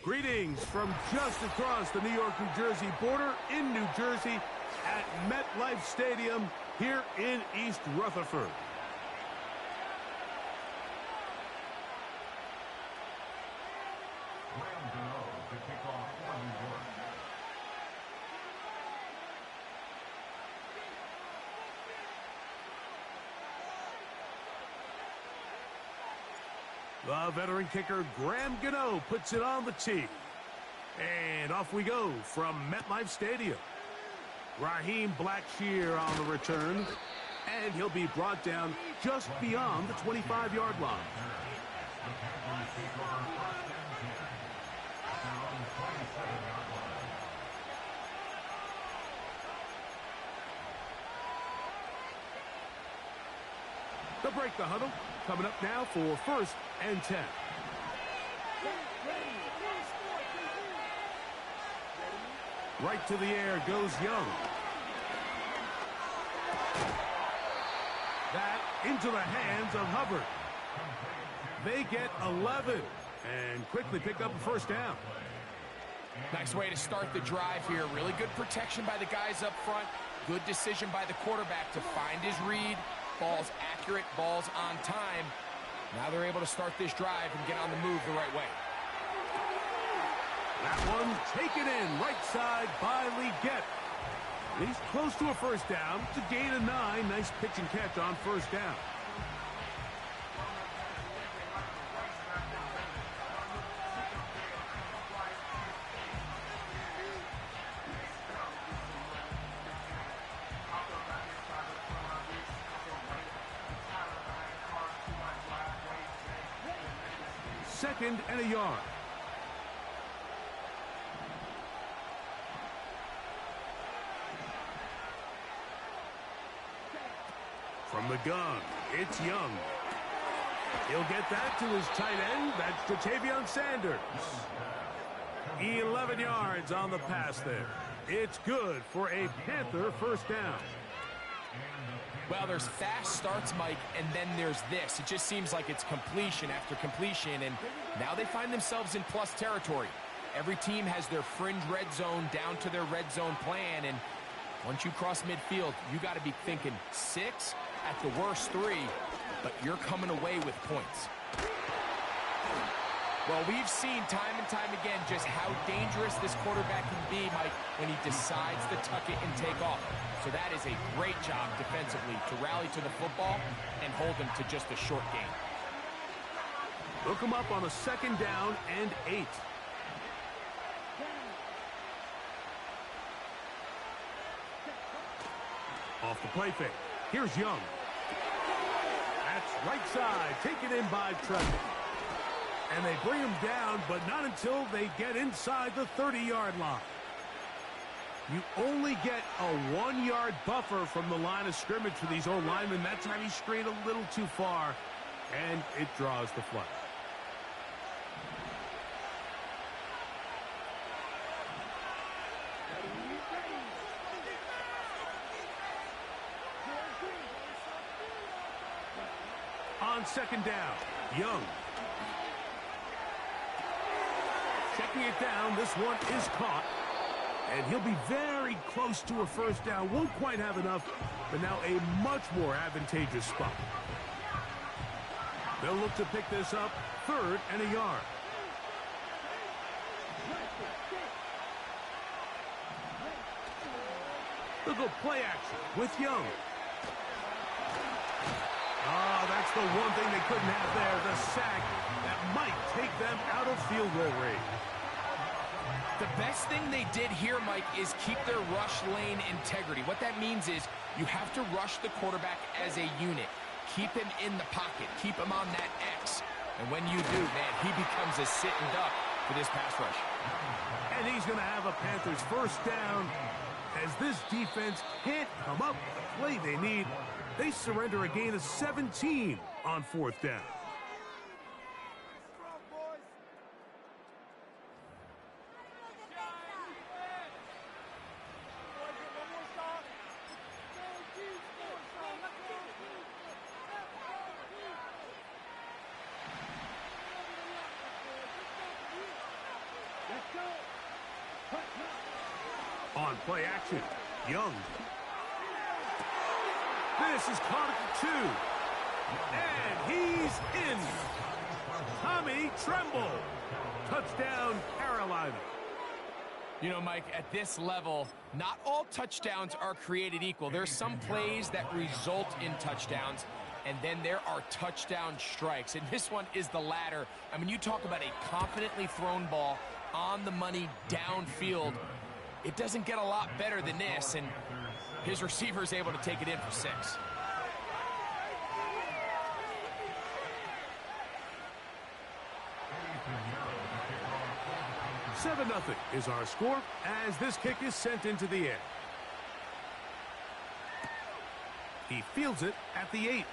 Greetings from just across the New York-New Jersey border in New Jersey at MetLife Stadium here in East Rutherford. The veteran kicker, Graham Gano, puts it on the tee. And off we go from MetLife Stadium. Raheem Blackshear on the return. And he'll be brought down just beyond the 25-yard line. They'll break the huddle. Coming up now for 1st and 10. Right to the air goes Young. That into the hands of Hubbard. They get 11 and quickly pick up a 1st down. Nice way to start the drive here. Really good protection by the guys up front. Good decision by the quarterback to find his read. Ball's accurate, ball's on time. Now they're able to start this drive and get on the move the right way. That one taken in right side by Legette. He's close to a 1st down. It's a gain of 9. Nice pitch and catch on 1st down. Second and a yard. From the gun, it's Young. He'll get that to his tight end. That's Ja'Tavion Sanders. 11 yards on the pass there. It's good for a Panther 1st down. Well, there's fast starts, Mike, and then there's this. It just seems like it's completion after completion, and now they find themselves in plus territory. Every team has their fringe red zone down to their red zone plan, and once you cross midfield, you got to be thinking 6, at the worst 3, but you're coming away with points. Well, we've seen time and time again just how dangerous this quarterback can be, Mike, when he decides to tuck it and take off. So that is a great job defensively to rally to the football and hold him to just a short gain. Look him up on a 2nd down and 8. Off the play fake. Here's Young. That's right side, taken in by Trevor. And they bring him down, but not until they get inside the 30-yard line. You only get a 1-yard buffer from the line of scrimmage for these old linemen. That time he strayed a little too far, and it draws the flag. On 2nd down, Young. Checking it down, this one is caught. And he'll be very close to a 1st down. Won't quite have enough, but now a much more advantageous spot. They'll look to pick this up 3rd and a yard. They'll go play action with Young. Oh, that's the one thing they couldn't have there, the sack that might take them out of field goal range. The best thing they did here, Mike, is keep their rush lane integrity. What that means is you have to rush the quarterback as a unit. Keep him in the pocket. Keep him on that X. And when you do, man, he becomes a sitting duck for this pass rush. And he's going to have a Panthers 1st down. As this defense can't come up with the play they need, they surrender a gain of 17 on 4th down. On play action, Young. This is caught at the 2. And he's in. Tommy Tremble. Touchdown, Carolina. You know, Mike, at this level, not all touchdowns are created equal. There's some plays that result in touchdowns, and then there are touchdown strikes. And this one is the latter. I mean, you talk about a confidently thrown ball on the money downfield. It doesn't get a lot better than this, and his receiver is able to take it in for 6. Seven 0 is our score as this kick is sent into the air. He fields it at the 8.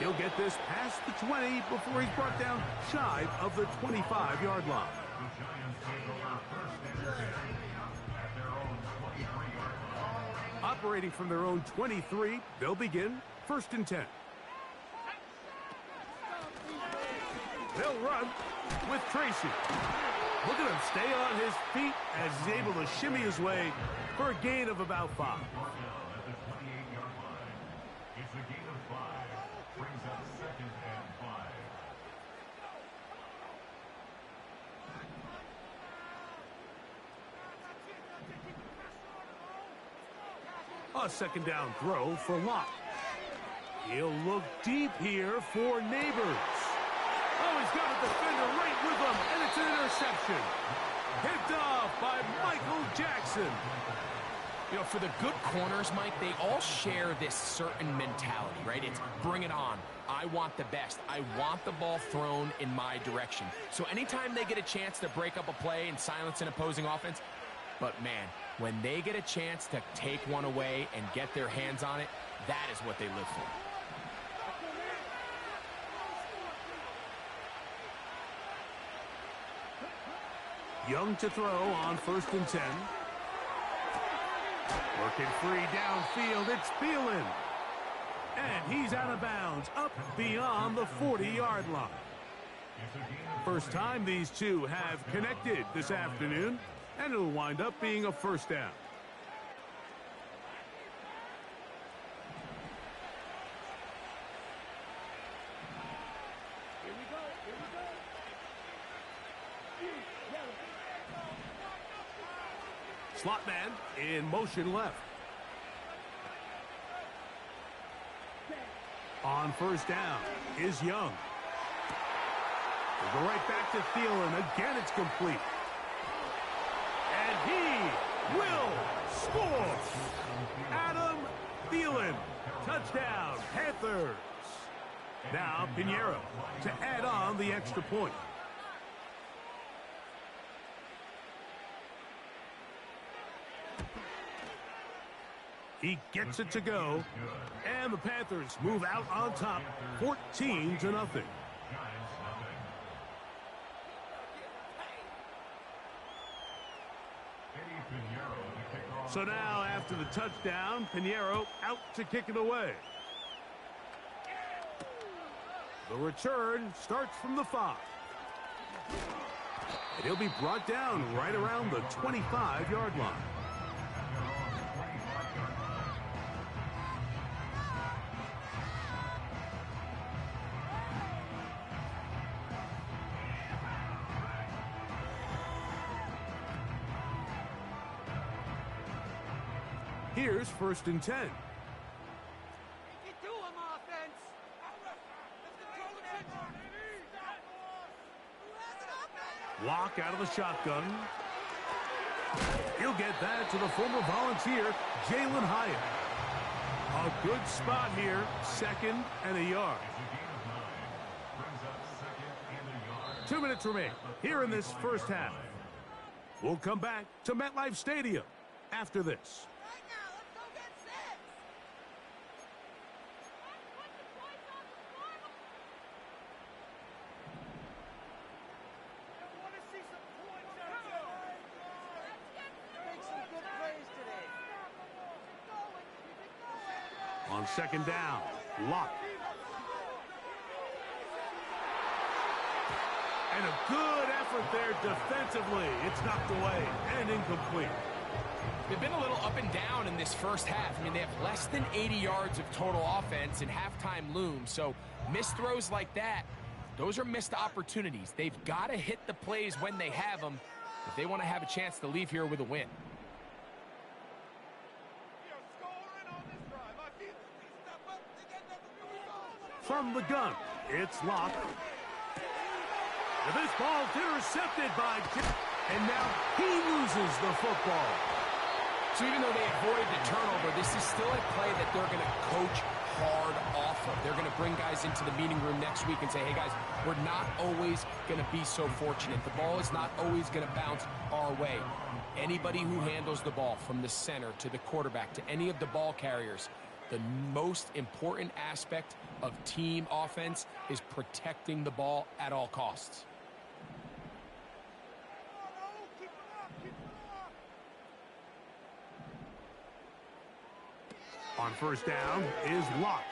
He'll get this past the 20 before he's brought down shy of the 25-yard line. Operating from their own 23, they'll begin 1st and 10. They'll run with Tracy. Look at him stay on his feet as he's able to shimmy his way for a gain of about 5. It's a gain of 5. Brings up 2nd and 5. A 2nd down throw for Locke. He'll look deep here for Neighbors. Oh, he's got a defender right with him, and it's an interception. Picked off by Michael Jackson. You know, for the good corners, Mike, they all share this certain mentality, right? It's bring it on. I want the best. I want the ball thrown in my direction. So anytime they get a chance to break up a play and silence an opposing offense, but man, when they get a chance to take one away and get their hands on it, that is what they live for. Young to throw on 1st and 10. Working free downfield, it's Thielen. And he's out of bounds, up beyond the 40-yard line. First time these two have connected this afternoon, and it'll wind up being a 1st down. Slot man in motion left. On 1st down is Young. We'll go right back to Thielen. Again, it's complete. And he will score. Adam Thielen. Touchdown, Panthers. Now Pinheiro to add on the extra point. He gets it to go, and the Panthers move out on top, 14-0. So now, after the touchdown, Pinheiro out to kick it away. The return starts from the 5. And he'll be brought down right around the 25-yard line. Here's 1st and 10. Lock out of the shotgun. He'll get that to the former Volunteer, Jalen Hyatt. A good spot here, 2nd and a yard. 2 minutes remain here in this 1st half. We'll come back to MetLife Stadium after this. On 2nd down, Locke. And a good effort there defensively. It's knocked away and incomplete. They've been a little up and down in this first half. I mean, they have less than 80 yards of total offense and halftime looms. So missed throws like that, those are missed opportunities. They've got to hit the plays when they have them if they want to have a chance to leave here with a win. From the gun, it's Locke. This ball's intercepted by Jim, and now he loses the football. So even though they avoid the turnover, this is still a play that they're going to coach hard off of. They're going to bring guys into the meeting room next week and say, hey guys, we're not always going to be so fortunate. The ball is not always going to bounce our way. Anybody who handles the ball from the center to the quarterback to any of the ball carriers, the most important aspect of team offense is protecting the ball at all costs. On first down is Locke.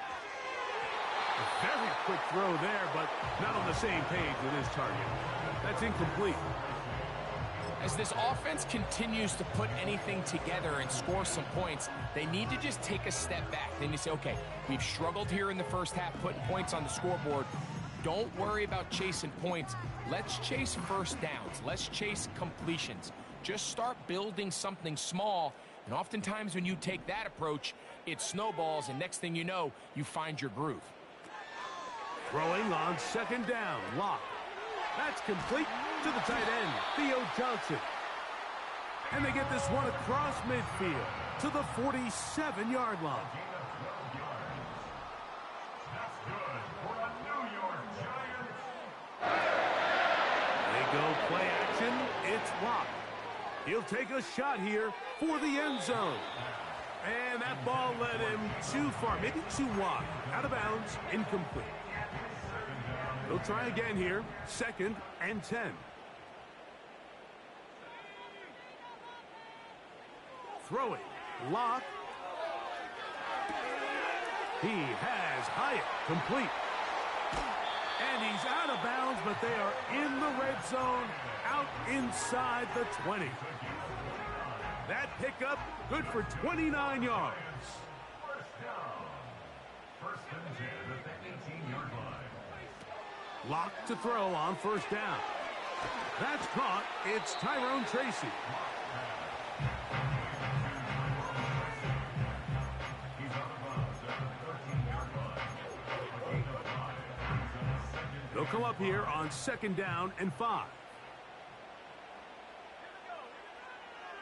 A very quick throw there, but not on the same page with his target. That's incomplete. As this offense continues to put anything together and score some points, they need to just take a step back. They need to say, okay, we've struggled here in the first half putting points on the scoreboard. Don't worry about chasing points. Let's chase first downs. Let's chase completions. Just start building something small. And oftentimes when you take that approach, it snowballs, and next thing you know, you find your groove. Throwing on second down, Locke. That's complete to the tight end, Theo Johnson. And they get this one across midfield to the 47-yard line. That's good for a New York Giants. They go play action. It's Locke. He'll take a shot here for the end zone. And that ball led him too far, maybe too wide. Out of bounds, incomplete. They'll try again here, 2nd and 10. Throwing, Locke. He has Hyatt complete. And he's out of bounds, but they are in the red zone, out inside the 20. That pickup, good for 29 yards. First down. First and 10 at the 18-yard line. Locke to throw on first down. That's caught. It's Tyrone Tracy. He's out of bounds at the 13-yard line. Gain of 5. They'll come up here on 2nd down and 5.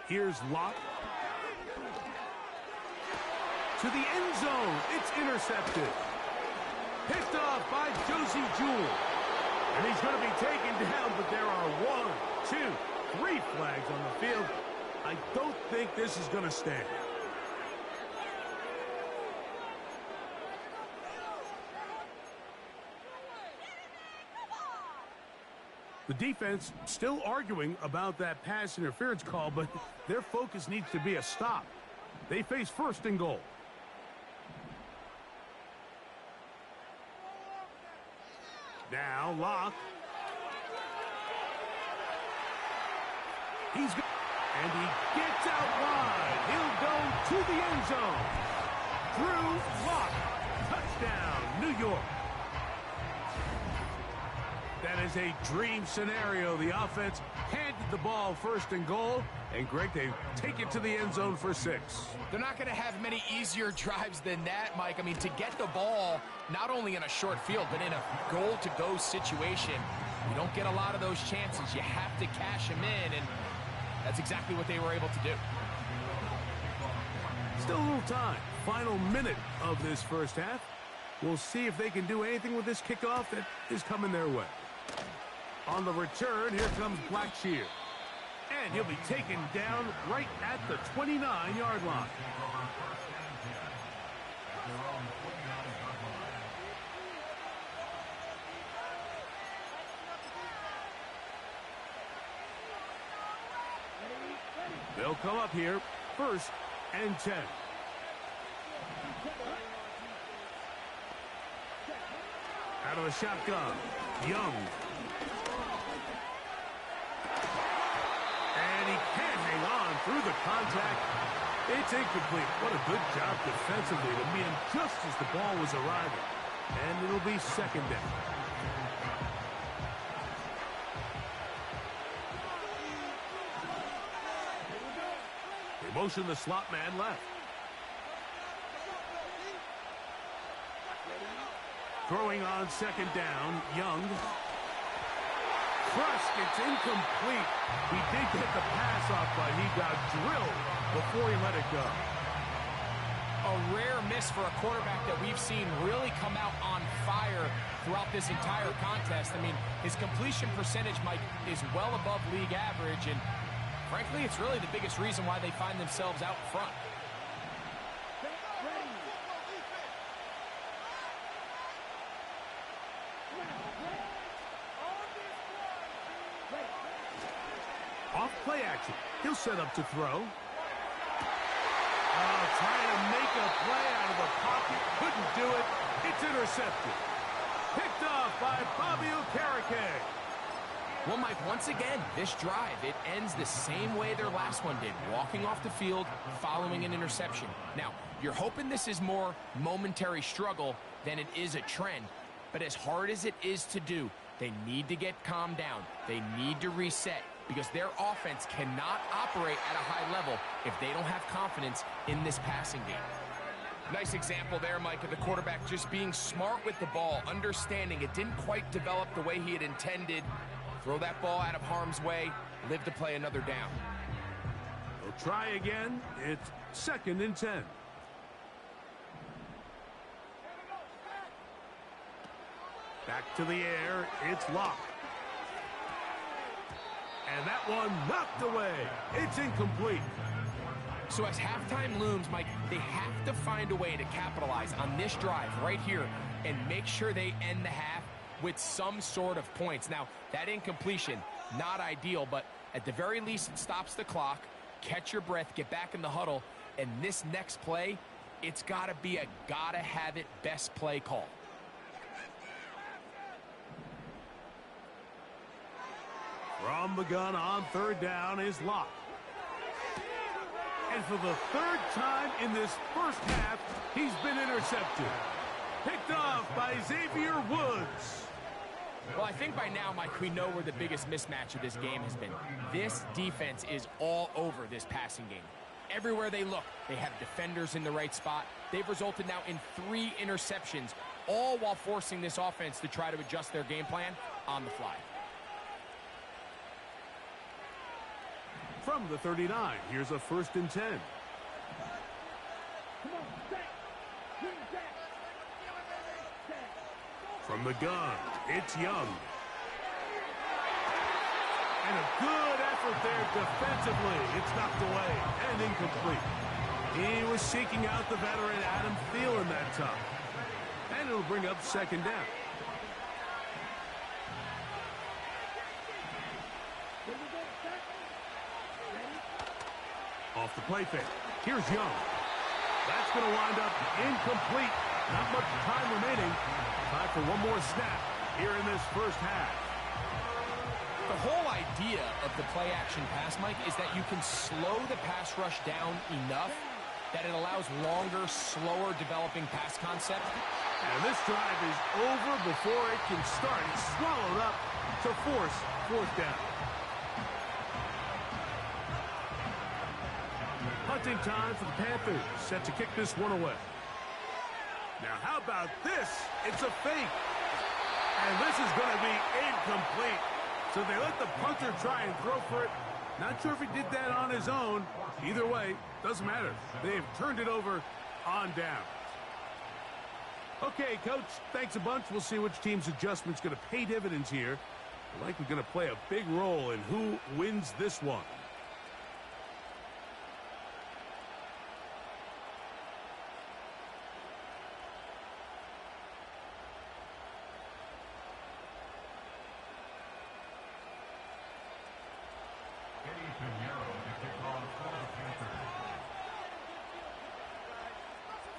Here's Locke. To the end zone. It's intercepted. Picked off by Josie Jewell. And he's going to be taken down, but there are 1, 2, 3 flags on the field. I don't think this is going to stand. The defense still arguing about that pass interference call, but their focus needs to be a stop. They face 1st and goal. Now Locke. He's good. And he gets out wide. He'll go to the end zone. Drew Locke. Touchdown, New York. That is a dream scenario. The offense handed the ball 1st and goal. And Greg, they take it to the end zone for 6. They're not going to have many easier drives than that, Mike. I mean, to get the ball, not only in a short field, but in a goal-to-go situation, you don't get a lot of those chances. You have to cash them in, and that's exactly what they were able to do. Still a little time. Final minute of this first half. We'll see if they can do anything with this kickoff that is coming their way. On the return, here comes Blackshear. And he'll be taken down right at the 29-yard line. They'll come up here, 1st and 10. Out of the shotgun, Young. through the contact. It's incomplete. What a good job defensively to meet him just as the ball was arriving. And it'll be second down. They motion the slot man left. Throwing on second down, Young. Crushed, it's incomplete. He did get the pass off, but he got drilled before he let it go. A rare miss for a quarterback that we've seen really come out on fire throughout this entire contest. I mean, his completion percentage, Mike, is well above league average, and frankly, it's really the biggest reason why they find themselves out front. Off play action. He'll set up to throw. Trying to make a play out of the pocket. Couldn't do it. It's intercepted. Picked off by Bobby Okereke. Well, Mike, once again, this drive, it ends the same way their last one did. Walking off the field, following an interception. Now, you're hoping this is more momentary struggle than it is a trend. But as hard as it is to do, they need to get calmed down. They need to reset, because their offense cannot operate at a high level if they don't have confidence in this passing game. Nice example there, Mike, of the quarterback just being smart with the ball, understanding it didn't quite develop the way he had intended. Throw that ball out of harm's way, live to play another down. They'll try again. It's second and 10. Back to the air. It's locked. And that one knocked away. It's incomplete. So as halftime looms, Mike, they have to find a way to capitalize on this drive right here and make sure they end the half with some sort of points. Now, that incompletion, not ideal, but at the very least, it stops the clock. Catch your breath, get back in the huddle, and this next play, it's got to be a gotta-have-it best play call. From the gun on third down is locked. And for the third time in this first half, he's been intercepted. Picked off by Xavier Woods. Well, I think by now, Mike, we know where the biggest mismatch of this game has been. This defense is all over this passing game. Everywhere they look, they have defenders in the right spot. They've resulted now in 3 interceptions, all while forcing this offense to try to adjust their game plan on the fly. From the 39, here's a first and 10. From the gun, it's Young. And a good effort there defensively. It's knocked away and incomplete. He was seeking out the veteran Adam Thielen that time. And it'll bring up second down. Off the play fake. Here's Young. That's going to wind up incomplete. Not much time remaining. Time for one more snap here in this first half. The whole idea of the play-action pass, Mike, is that you can slow the pass rush down enough that it allows longer, slower developing pass concept. And this drive is over before it can start. It's swallowed up to force fourth down. Punting time for the Panthers, set to kick this one away. Now, how about this? It's a fake. And this is going to be incomplete. So they let the punter try and throw for it. Not sure if he did that on his own. Either way, doesn't matter. They've turned it over on down. Okay, Coach, thanks a bunch. We'll see which team's adjustment's going to pay dividends here. They're likely going to play a big role in who wins this one.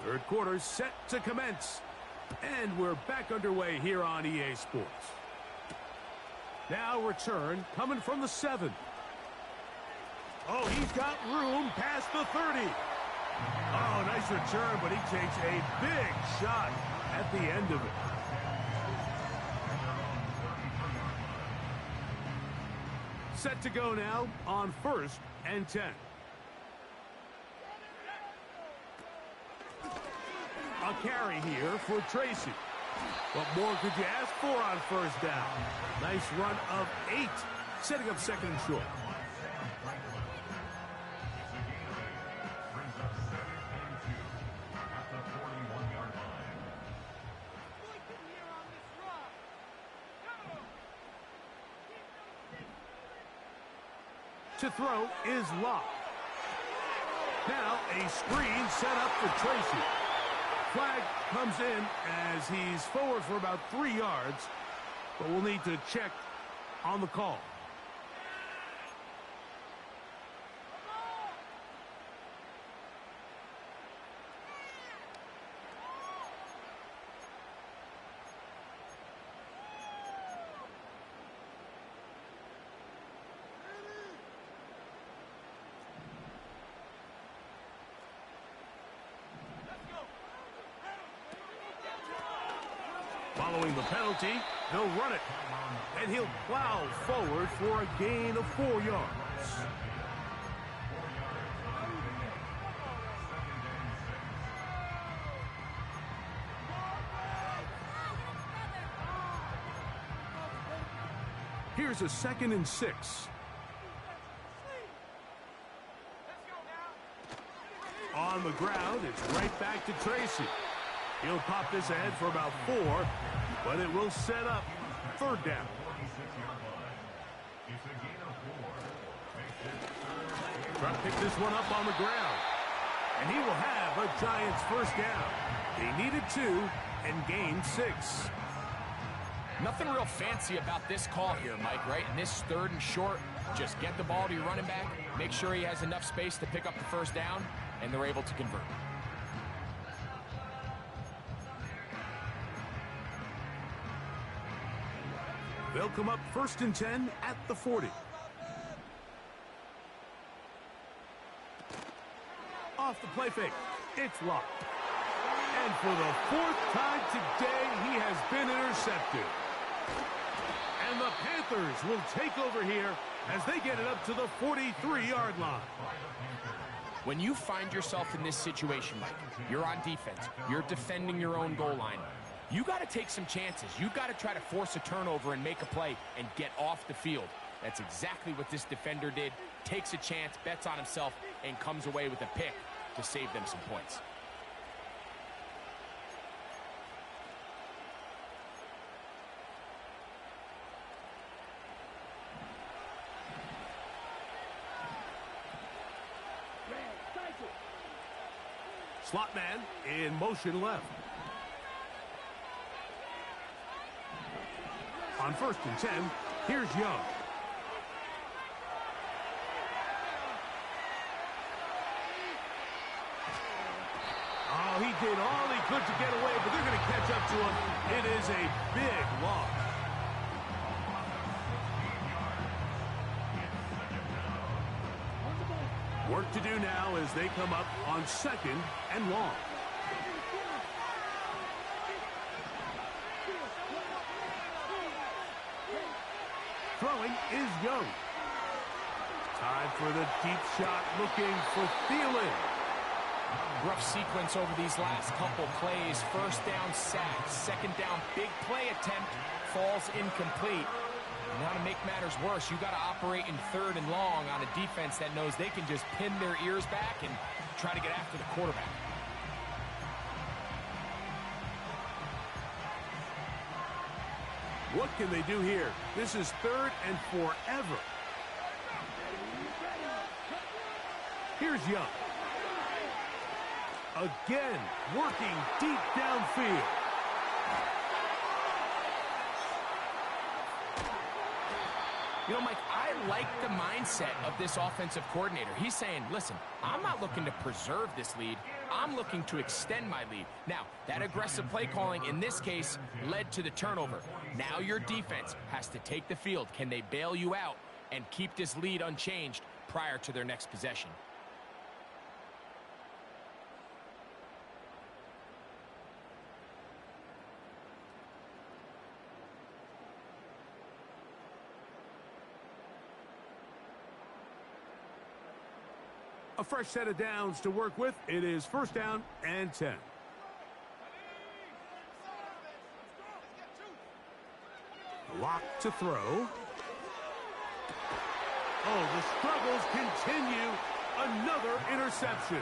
Third quarter set to commence. And we're back underway here on EA Sports. Now return coming from the 7. Oh, he's got room past the 30. Oh, nice return, but he takes a big shot at the end of it. Set to go now on 1st and 10. A carry here for Tracy. What more could you ask for on 1st down? Nice run of 8, setting up 2nd and short. To throw is Locke. Now a screen set up for Tracy. Flag comes in as he's forward for about 3 yards, but we'll need to check on the call. Following the penalty, he'll run it, and he'll plow forward for a gain of 4 yards. Here's a 2nd and 6. On the ground, it's right back to Tracy. He'll pop this ahead for about 4, but it will set up 3rd down. Try to pick this one up on the ground. And he will have a Giants 1st down. They needed 2 and gained 6. Nothing real fancy about this call here, Mike, right? In this 3rd and short, just get the ball to your running back, make sure he has enough space to pick up the 1st down, and they're able to convert. They'll come up 1st and 10 at the 40. Off the play fake. It's Locke. And for the 4th time today, he has been intercepted. And the Panthers will take over here as they get it up to the 43-yard line. When you find yourself in this situation, Mike, you're on defense, you're defending your own goal line, you got to take some chances. You got to try to force a turnover and make a play and get off the field. That's exactly what this defender did. Takes a chance, bets on himself, and comes away with a pick to save them some points. Slot man in motion left. On 1st and 10, here's Young. Oh, he did all he could to get away, but they're going to catch up to him. It is a big loss. Work to do now as they come up on 2nd and long. Throwing is Young. Time for the deep shot, looking for Thielen. Rough sequence over these last couple plays. 1st down sack, 2nd down big play attempt, falls incomplete. Now to make matters worse, you got to operate in 3rd and long on a defense that knows they can just pin their ears back and try to get after the quarterback. What can they do here? This is 3rd and forever. Here's Young. Again, working deep downfield. You know, Mike, I like the mindset of this offensive coordinator. He's saying, listen, I'm not looking to preserve this lead. I'm looking to extend my lead. Now, that aggressive play calling in this case led to the turnover. Now your defense has to take the field. Can they bail you out and keep this lead unchanged prior to their next possession. A fresh set of downs to work with. It is first down and 10. Lock to throw. Oh, the struggles continue. Another interception.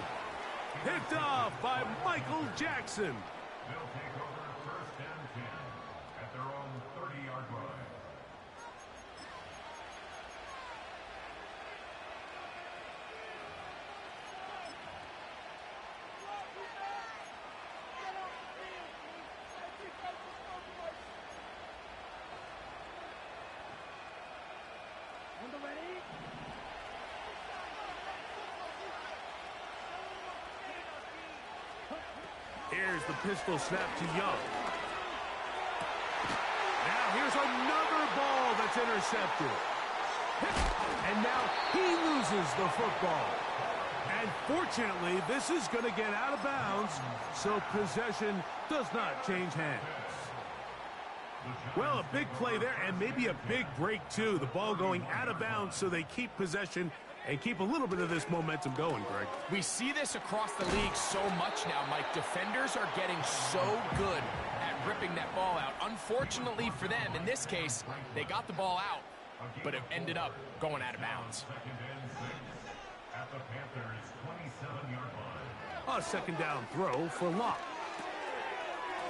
Picked off by Michael Jackson. They'll take over first and 10 at their own 30-yard line. Here's the pistol snap to Young. Now here's another ball that's intercepted. And now he loses the football. And fortunately, this is going to get out of bounds, so possession does not change hands. Well, a big play there, and maybe a big break, too. The ball going out of bounds, so they keep possession and keep a little bit of this momentum going, Greg. We see this across the league so much now, Mike. Defenders are getting so good at ripping that ball out. Unfortunately for them, in this case, they got the ball out, but it ended up going out of bounds. Second and 6 at the Panthers' 27-yard line. A second down throw for Locke.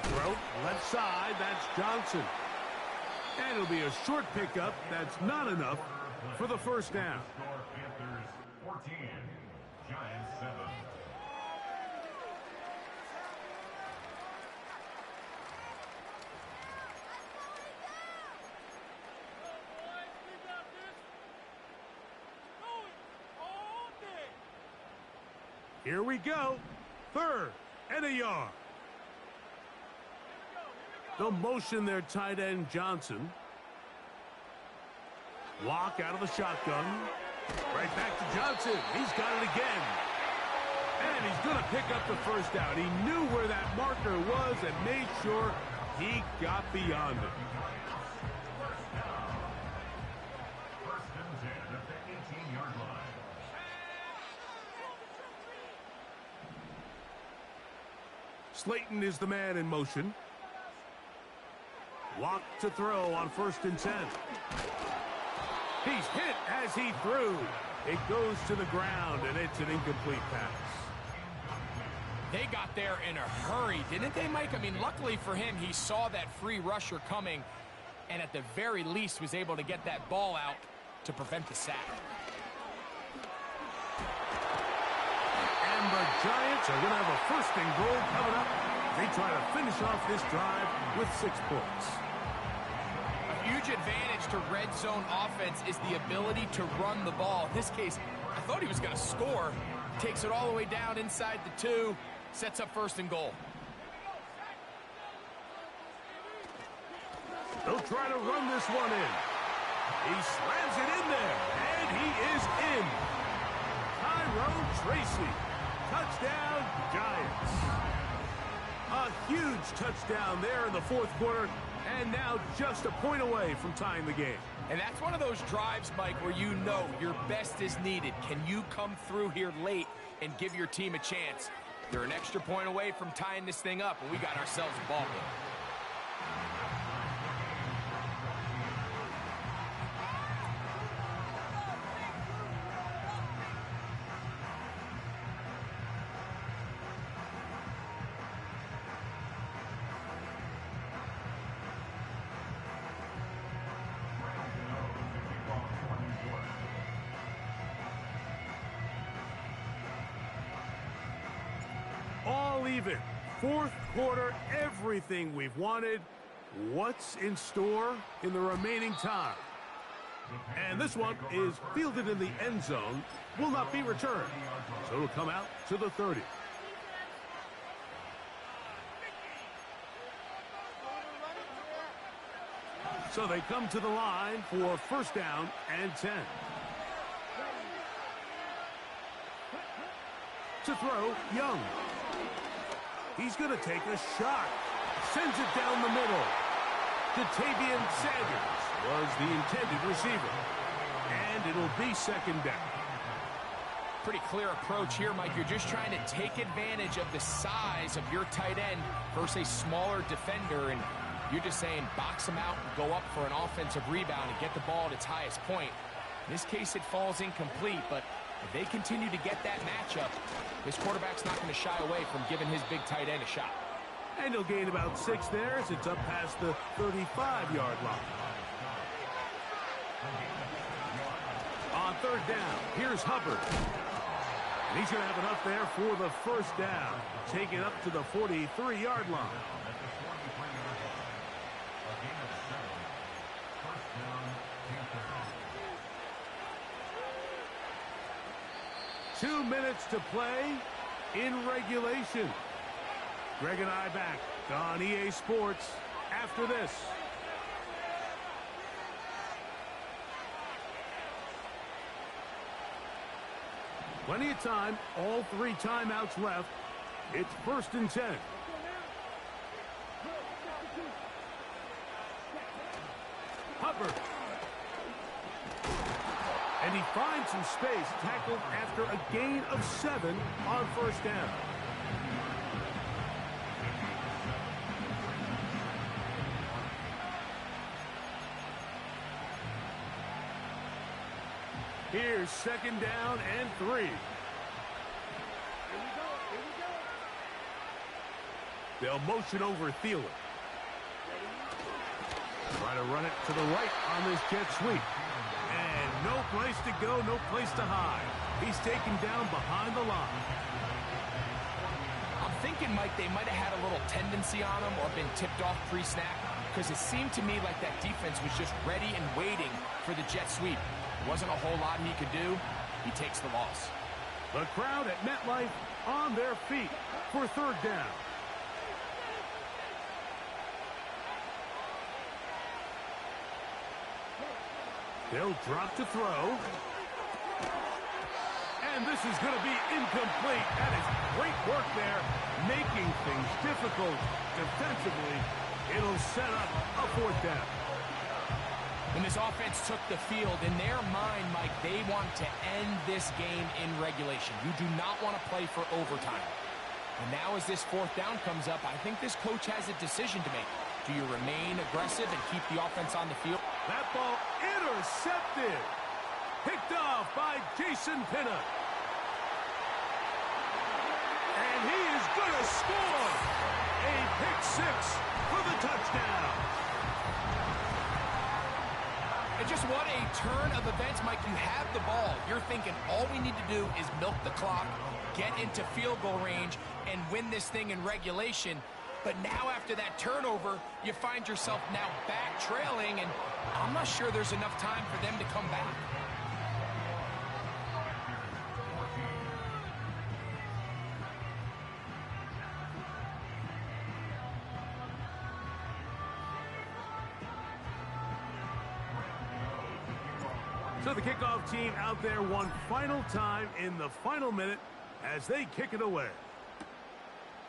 Throw left side, that's Johnson. And it'll be a short pickup. That's not enough for the first down. Score Panthers 14, Giants 7. Here we go. Third and a yard. They'll motion their tight end Johnson. Lock out of the shotgun. Right back to Johnson. He's got it again. And he's going to pick up the first down. He knew where that marker was and made sure he got beyond it. First and 10 at the 18-yard line. Slayton is the man in motion. Lock to throw on first and 10. He's hit as he threw. It goes to the ground, and it's an incomplete pass. They got there in a hurry, didn't they, Mike? I mean, luckily for him, he saw that free rusher coming, and at the very least was able to get that ball out to prevent the sack. And the Giants are going to have a first and goal coming up. They try to finish off this drive with 6 points. A huge advantage to red zone offense is the ability to run the ball. In this case, I thought he was going to score. Takes it all the way down inside the 2. Sets up first and goal. They'll try to run this one in. He slams it in there, and he is in. Tyrone Tracy. Touchdown, Giants. A huge touchdown there in the fourth quarter, and now just a point away from tying the game. And that's one of those drives, Mike, where you know your best is needed. Can you come through here late and give your team a chance? They're an extra point away from tying this thing up, and we got ourselves a ball game. All even. Fourth quarter, everything we've wanted. What's in store in the remaining time? And this one is fielded in the end zone, will not be returned. So it'll come out to the 30. So they come to the line for first down and 10. To throw, Young. He's going to take a shot. Sends it down the middle. Jatavian Sanders was the intended receiver. And it'll be second down. Pretty clear approach here, Mike. You're just trying to take advantage of the size of your tight end versus a smaller defender, and you're just saying box him out and go up for an offensive rebound and get the ball at its highest point. In this case, it falls incomplete, but if they continue to get that matchup, this quarterback's not going to shy away from giving his big tight end a shot. And he'll gain about 6 there as it's up past the 35-yard line. On third down, here's Hubbard. And he's going to have enough there for the first down. Take it up to the 43-yard line. 2 minutes to play in regulation. Greg and I back on EA Sports after this. Plenty of time, all 3 timeouts left. It's 1st and 10. Hubbard. And he finds some space, tackled after a gain of 7 on first down. Here's second down and 3. They'll motion over Thielen. Try to run it to the right on this jet sweep. And no place to go, no place to hide. He's taken down behind the line. I'm thinking, Mike, they might have had a little tendency on him or been tipped off pre-snap, because it seemed to me like that defense was just ready and waiting for the jet sweep. There wasn't a whole lot he could do. He takes the loss. The crowd at MetLife on their feet for third down. They'll drop to throw. And this is going to be incomplete. That is great work there, making things difficult defensively. It'll set up a fourth down. When this offense took the field, in their mind, Mike, they want to end this game in regulation. You do not want to play for overtime. And now as this fourth down comes up, I think this coach has a decision to make. Do you remain aggressive and keep the offense on the field? That ball intercepted. Picked off by Jason Pinnock. And he is going to score. A pick 6 for the touchdown. And just what a turn of events, Mike. You have the ball. You're thinking all we need to do is milk the clock, get into field goal range, and win this thing in regulation. But now after that turnover, you find yourself now back trailing, and I'm not sure there's enough time for them to come back. So the kickoff team out there one final time in the final minute as they kick it away.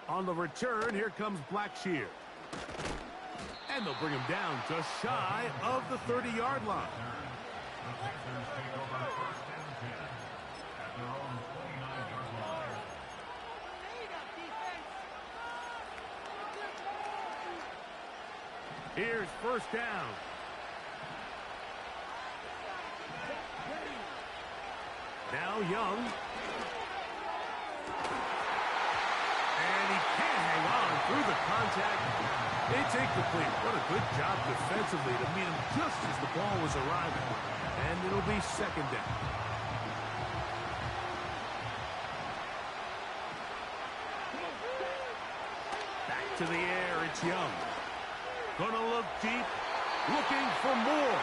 On the return, here comes Blackshear. And they'll bring him down just shy of the 30-yard line. The Panthers take over 1st and 10 at their own 29-yard line. Here's first down. Now Young. And he can't hang on through the contact. It's incomplete. What a good job defensively to meet him just as the ball was arriving. And it'll be second down. Back to the air, it's Young. Gonna look deep, looking for more.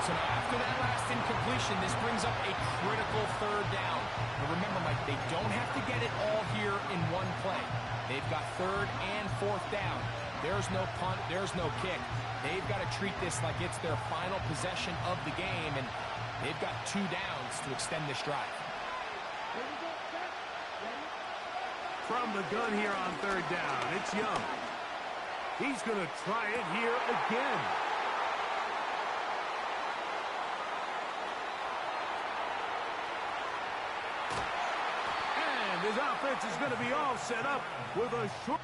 So now after that last incompletion, this brings up a critical third down. But remember, Mike, they don't have to get it all here in one play. They've got third and fourth down. There's no punt, there's no kick. They've got to treat this like it's their final possession of the game, and they've got 2 downs to extend this drive. from the gun here on third down. It's Young. He's going to try it here again. And his offense is going to be all set up with a short...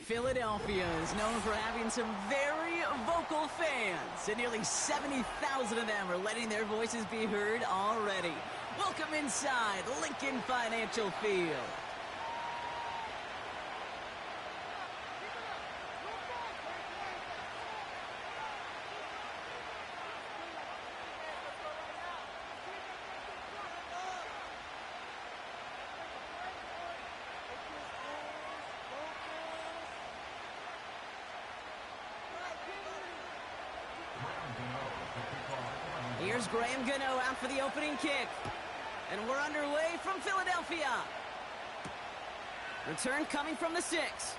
Philadelphia is known for having some very vocal fans, and nearly 70,000 of them are letting their voices be heard already. Welcome inside Lincoln Financial Field. Here's Graham Gano out for the opening kick. And we're underway from Philadelphia. Return coming from the 6.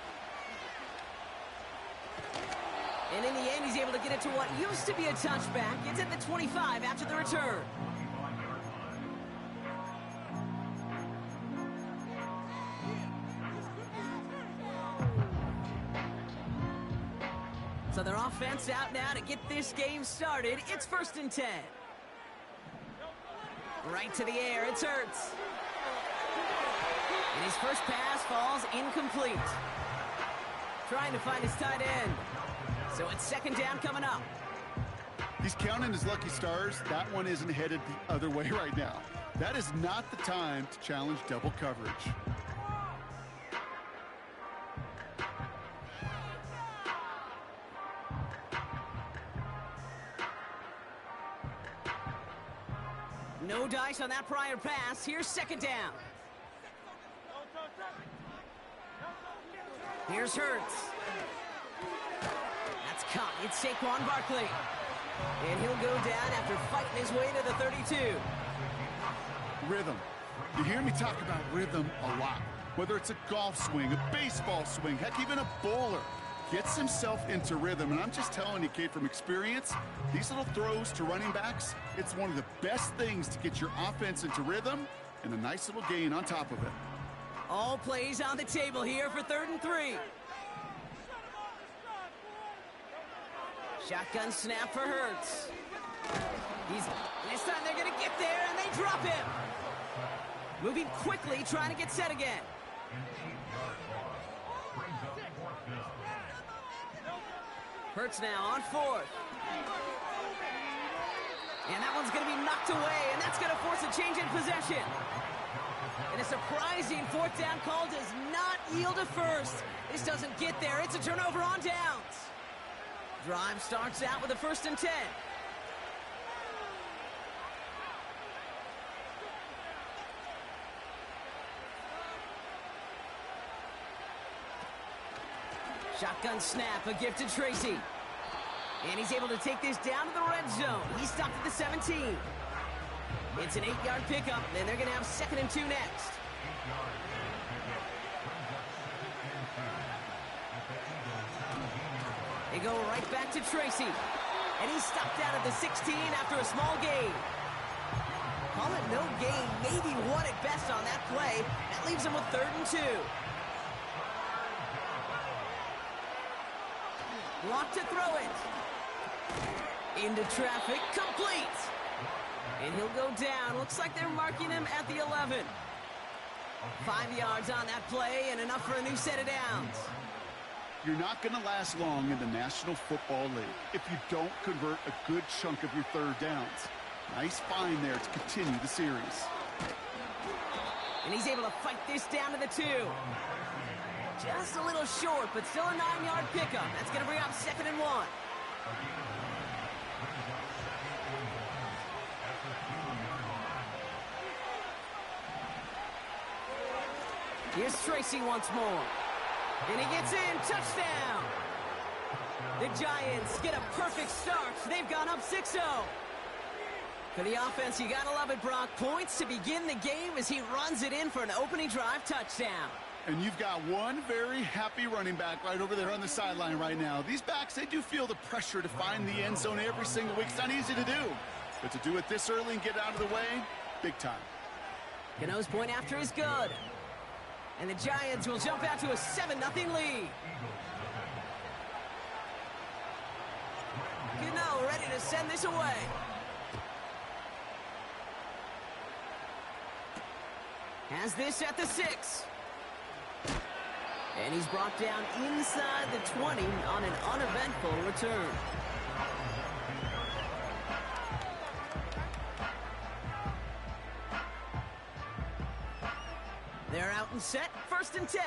And in the end, he's able to get it to what used to be a touchback. It's at the 25 after the return. So their offense out now to get this game started. It's 1st and 10. Right to the air, it's Hurts. And his first pass falls incomplete. Trying to find his tight end. So it's 2nd down coming up. He's counting his lucky stars. That one isn't headed the other way right now. That is not the time to challenge double coverage. No dice on that prior pass. Here's 2nd down. Here's Hurts. That's caught. It's Saquon Barkley. And he'll go down after fighting his way to the 32. Rhythm. You hear me talk about rhythm a lot. Whether it's a golf swing, a baseball swing, heck, even a bowler. Gets himself into rhythm, and I'm just telling you, kid, from experience, these little throws to running backs, it's one of the best things to get your offense into rhythm and a nice little gain on top of it. All plays on the table here for 3rd and 3. Shotgun snap for Hurts. This time they're going to get there, and they drop him. Moving quickly, trying to get set again. Hurts now on 4th. And that one's going to be knocked away, and that's going to force a change in possession. And a surprising 4th down call does not yield a first. This doesn't get there. It's a turnover on downs. Drive starts out with a 1st and 10. Shotgun snap, a gift to Tracy. And he's able to take this down to the red zone. He stopped at the 17. It's an 8-yard pickup, and they're going to have 2nd and 2 next. They go right back to Tracy. And he's stopped out at the 16 after a small gain. Call it no gain, maybe 1 at best on that play. That leaves him with 3rd and 2. Block to throw it. Into traffic, complete. And he'll go down. Looks like they're marking him at the 11. 5 yards on that play and enough for a new set of downs. You're not going to last long in the National Football League if you don't convert a good chunk of your third downs. Nice find there to continue the series. And he's able to fight this down to the 2. Just a little short, but still a 9-yard pickup. That's going to bring up 2nd and 1. Here's Tracy once more. And he gets in. Touchdown! The Giants get a perfect start. They've gone up 6-0. For the offense, you gotta love it, Brock. Points to begin the game as he runs it in for an opening drive touchdown. And you've got one very happy running back right over there on the sideline right now. These backs, they do feel the pressure to find the end zone every single week. It's not easy to do. But to do it this early and get out of the way, big time. Gano's point after is good. And the Giants will jump out to a 7-0 lead. Gano ready to send this away. Has this at the 6. And he's brought down inside the 20 on an uneventful return. They're out and set, 1st and 10.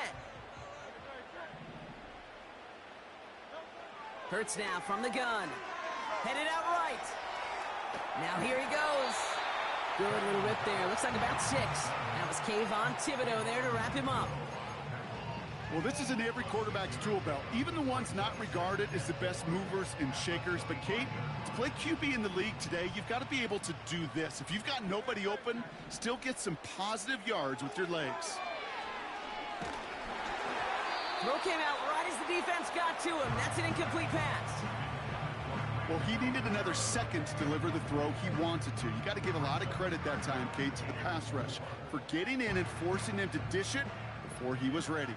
Hurts now from the gun. Headed out right. Now here he goes. Good little rip there. Looks like about 6. That was Kayvon Thibodeau there to wrap him up. Well, this is in every quarterback's tool belt, even the ones not regarded as the best movers and shakers. But, Kate, to play QB in the league today, you've got to be able to do this. If you've got nobody open, still get some positive yards with your legs. Throw came out right as the defense got to him. That's an incomplete pass. Well, he needed another second to deliver the throw he wanted to. You got to give a lot of credit that time, Kate, to the pass rush for getting in and forcing him to dish it before he was ready.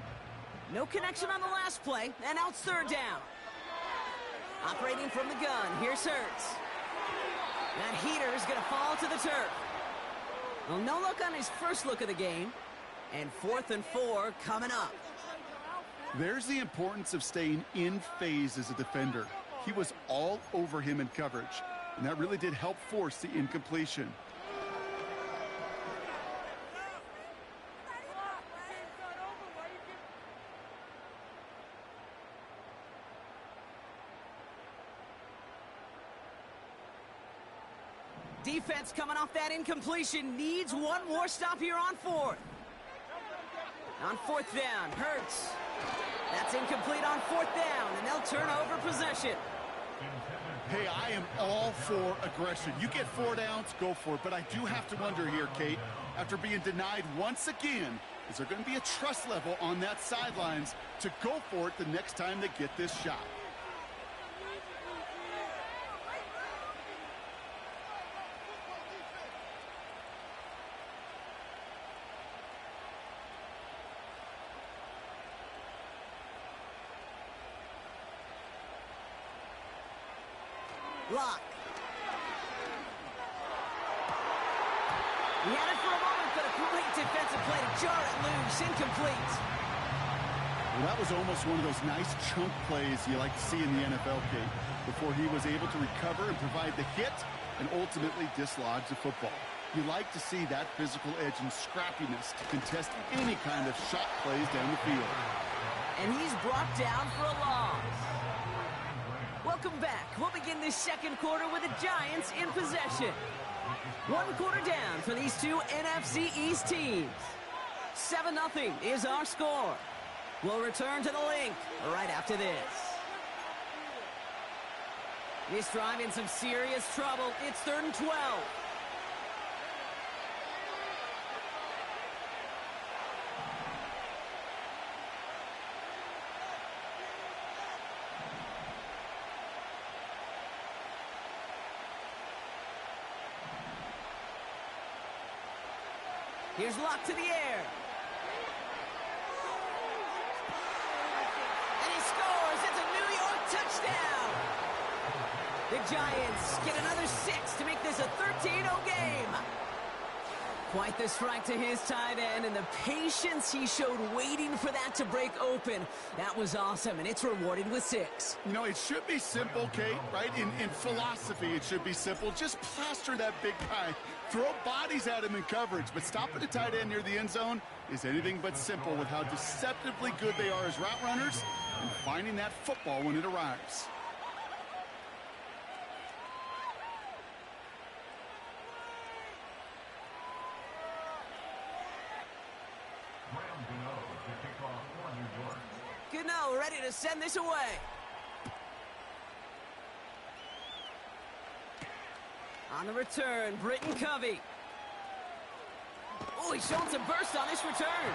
No connection on the last play, and now it's 3rd down. Operating from the gun, here's Hurts. That heater is going to fall to the turf. Well, no look on his first look of the game, and 4th and 4 coming up. There's the importance of staying in phase as a defender. He was all over him in coverage, and that really did help force the incompletion. Defense coming off that incompletion needs one more stop here on 4th. On 4th down, Hurts. That's incomplete on 4th down, and they'll turn over possession. Hey, I am all for aggression. You get 4 downs, go for it. But I do have to wonder here, Kate, after being denied once again, is there going to be a trust level on that sidelines to go for it the next time they get this shot? Lock. He had it for a moment, but a great defensive play to jar it loose. Incomplete. Well, that was almost one of those nice chunk plays you like to see in the NFL, Kate, before he was able to recover and provide the hit and ultimately dislodge the football. You like to see that physical edge and scrappiness to contest any kind of shot plays down the field. And he's brought down for a loss. Welcome back. We'll begin this 2nd quarter with the Giants in possession. 1 quarter down for these two NFC East teams. 7-0 is our score. We'll return to the link right after this. This drive in some serious trouble. It's 3rd and 12. Here's Lock to the air. And he scores. It's a New York touchdown. The Giants get another 6 to make this a 13-0 game. Quite the strike to his tight end, and the patience he showed waiting for that to break open. That was awesome, and it's rewarded with 6. You know, it should be simple, Kate, right? In philosophy, it should be simple. Just plaster that big guy. Throw bodies at him in coverage, but stopping a tight end near the end zone is anything but simple with how deceptively good they are as route runners and finding that football when it arrives. Gano ready to send this away. On the return, Britton Covey. Oh, he's showing some burst on this return.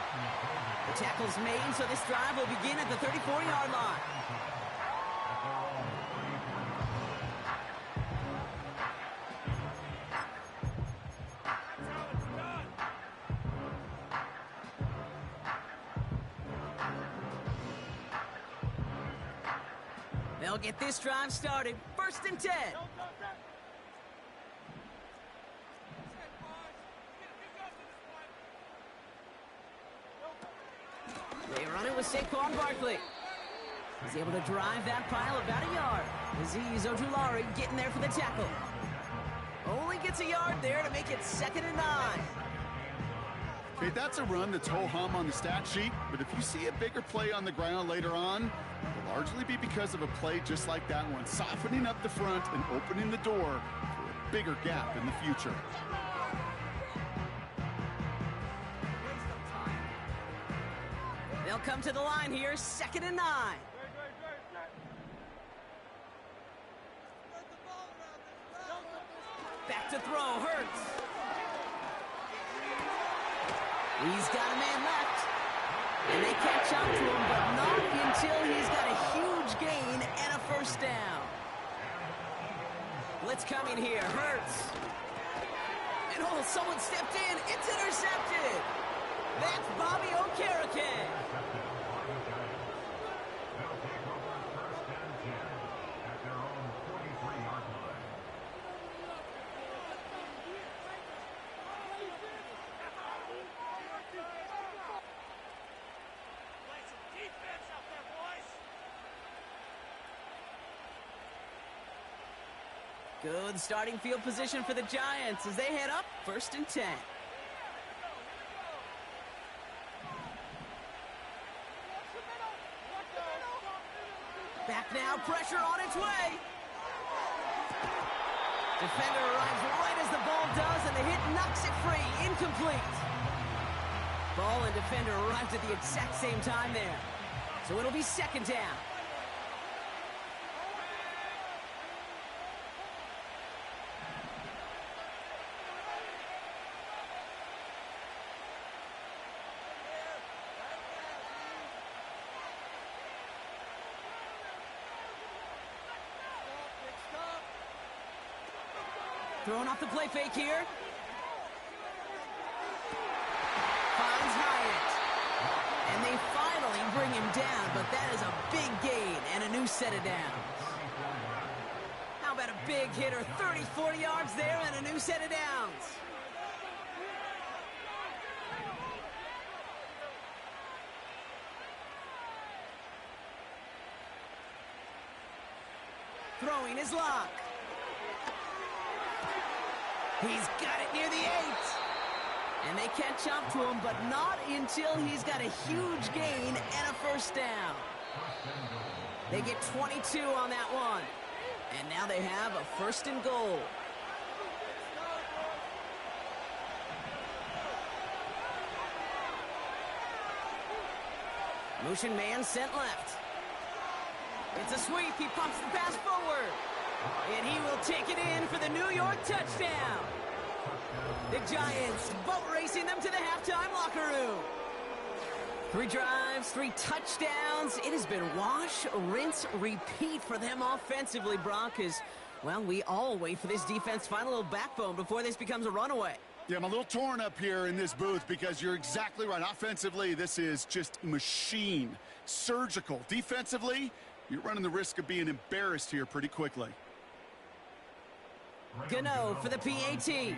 The tackle's made, so this drive will begin at the 34-yard line. They'll get this drive started. 1st and 10. They run it with Saquon Barkley. He's able to drive that pile about a yard. Azeez Ojulari getting there for the tackle. Only gets a yard there to make it 2nd and 9. Okay, that's a run that's ho-hum on the stat sheet, but if you see a bigger play on the ground later on, it'll largely be because of a play just like that one, softening up the front and opening the door for a bigger gap in the future. They'll come to the line here, 2nd and 9. Back to throw, Hurts. He's got a man left. And they catch up to him, but not until he's got a huge gain and a 1st down. Blitz coming here, Hurts. And oh, someone stepped in. It's intercepted. That's Bobby Okereke. Good starting field position for the Giants as they head up 1st and 10. Back now, pressure on its way. Defender arrives right as the ball does, and the hit knocks it free. Incomplete. Ball and defender arrived at the exact same time there. So it'll be 2nd down. Throwing off the play fake here. Finds Hyatt. And they finally bring him down, but that is a big gain and a new set of downs. How about a big hitter, 30, 40 yards there and a new set of downs. Throwing his lock. He's got it near the 8. And they catch up to him, but not until he's got a huge gain and a 1st down. They get 22 on that one. And now they have a 1st and goal. Motion man sent left. It's a sweep. He pumps the pass forward. And he will take it in for the New York touchdown. The Giants boat racing them to the halftime locker room. 3 drives, 3 touchdowns. It has been wash, rinse, repeat for them offensively, Brock, as, well, we all wait for this defense to find a little backbone before this becomes a runaway. Yeah, I'm a little torn up here in this booth because you're exactly right. Offensively, this is just machine. Surgical. Defensively, you're running the risk of being embarrassed here pretty quickly. Gano for the PAT.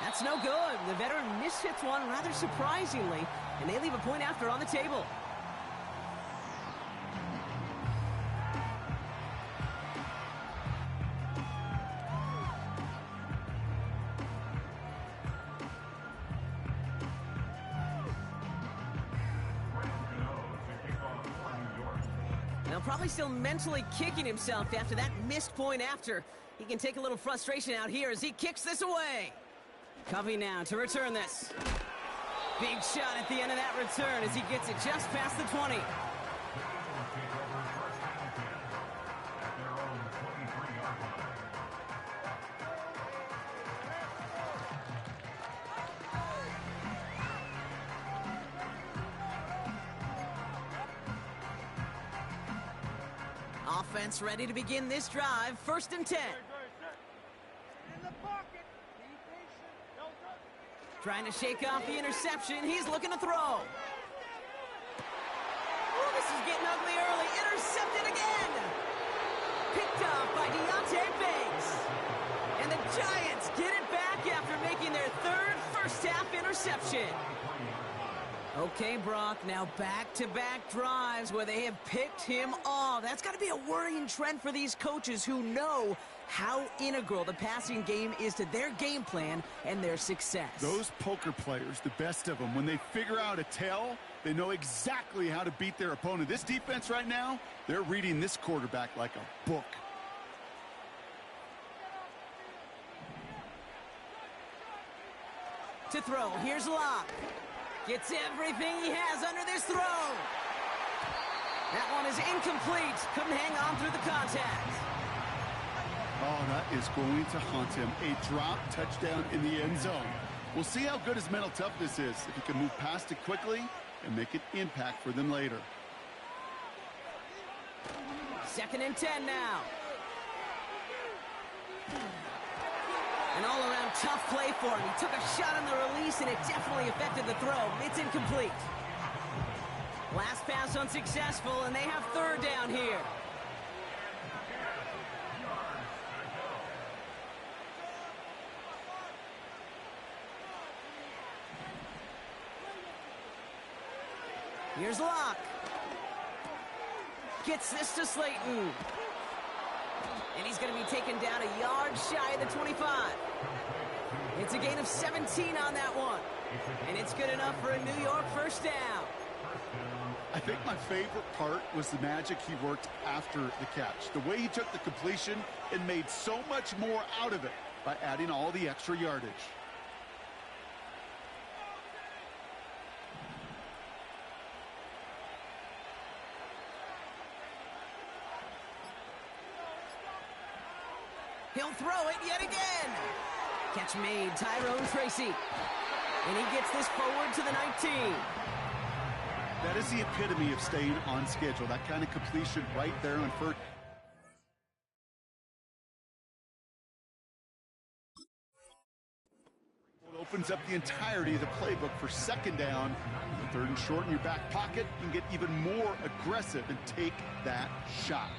That's no good. The veteran mishits one rather surprisingly, and they leave a point after on the table. Now probably still mentally kicking himself after that missed point after. He can take a little frustration out here as he kicks this away. Covey now to return this. Big shot at the end of that return as he gets it just past the 20. Offense ready to begin this drive. 1st and 10. Trying to shake off the interception. He's looking to throw. Ooh, this is getting ugly early. Intercepted again. Picked off by Deontay Banks. And the Giants get it back after making their 3rd first-half interception. Okay, Brock, now back-to-back drives where they have picked him off. That's got to be a worrying trend for these coaches who know how integral the passing game is to their game plan and their success. Those poker players, the best of them, when they figure out a tell, they know exactly how to beat their opponent. This defense right now, they're reading this quarterback like a book. To throw, here's Locke. Gets everything he has under this throw. That one is incomplete. Couldn't hang on through the contact. Oh, that is going to haunt him. A drop touchdown in the end zone. We'll see how good his mental toughness is, if he can move past it quickly and make an impact for them later. 2nd and 10 now. An all-around tough play for him. He took a shot on the release, and it definitely affected the throw. It's incomplete. Last pass unsuccessful, and they have 3rd down here. Here's Locke. Gets this to Slayton. And he's going to be taken down a yard shy of the 25. It's a gain of 17 on that one. And it's good enough for a New York 1st down. I think my favorite part was the magic he worked after the catch. The way he took the completion and made so much more out of it by adding all the extra yardage. He'll throw it yet again. Catch made, Tyrone Tracy. And he gets this forward to the 19. That is the epitome of staying on schedule. That kind of completion right there on 1st. It opens up the entirety of the playbook for 2nd down. 3rd and short in your back pocket. You can get even more aggressive and take that shot.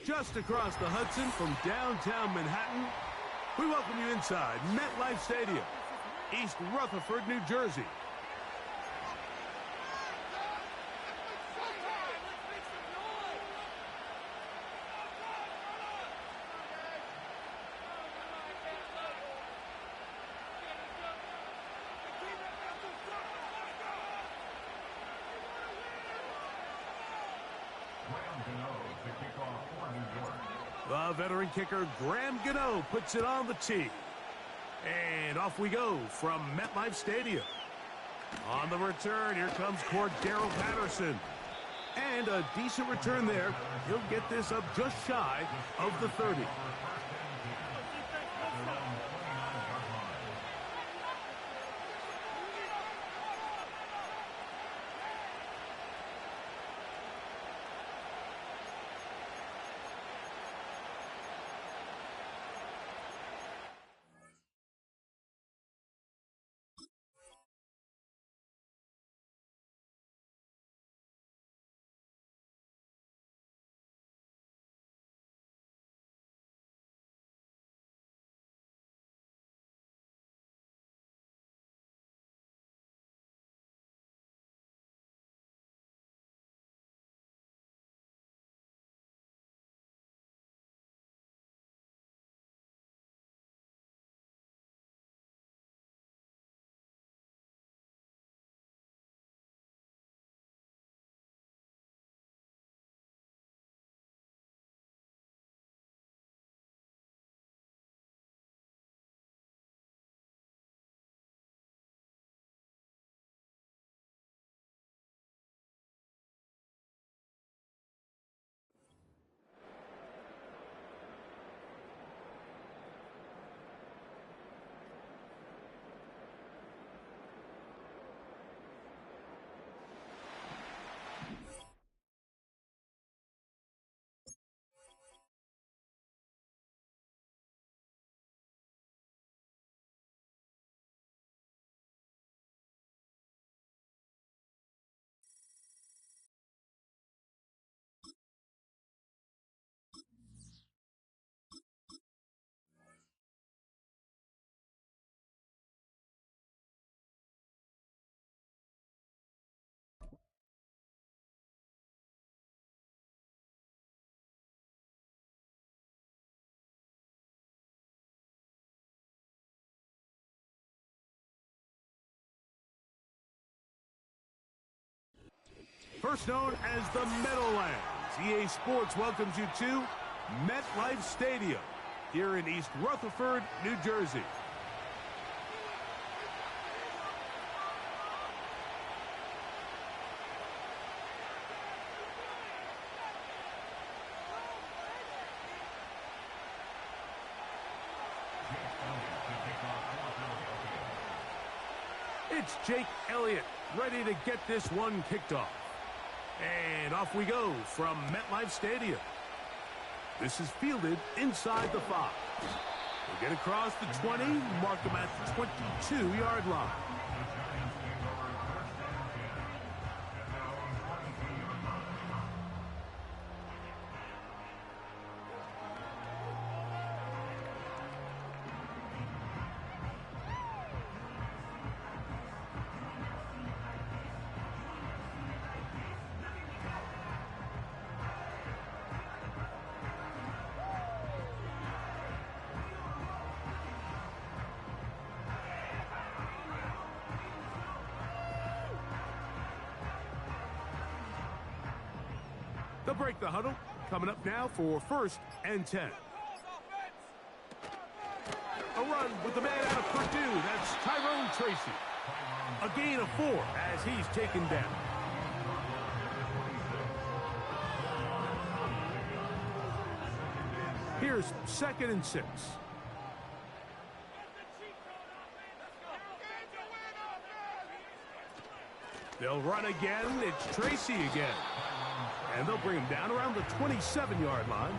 just across the Hudson from downtown Manhattan. We welcome you inside MetLife Stadium, East Rutherford, New Jersey. The veteran kicker, Graham Gano, puts it on the tee. And off we go from MetLife Stadium. On the return, here comes Cordero Patterson. And a decent return there. He'll get this up just shy of the 30. First known as the Meadowlands, EA Sports welcomes you to MetLife Stadium here in East Rutherford, New Jersey. It's Jake Elliott ready to get this one kicked off. And off we go from MetLife Stadium. This is fielded inside the 5. We'll get across the 20, mark them at the 22-yard line. They'll break the huddle. Coming up now for 1st and 10. A run with the man out of Purdue. That's Tyrone Tracy. A gain of 4 as he's taken down. Here's 2nd and 6. They'll run again. It's Tracy again. And they'll bring him down around the 27-yard line.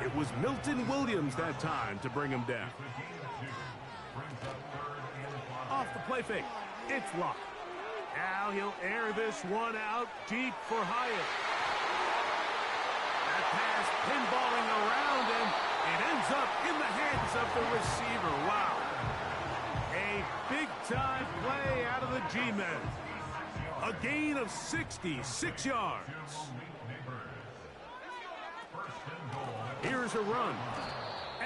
It was Milton Williams that time to bring him down. Off the play fake. It's Locke. Now he'll air this one out deep for Hyatt. That pass pinballing the receiver. Wow. A big-time play out of the G-men. A gain of 66 yards. Here's a run.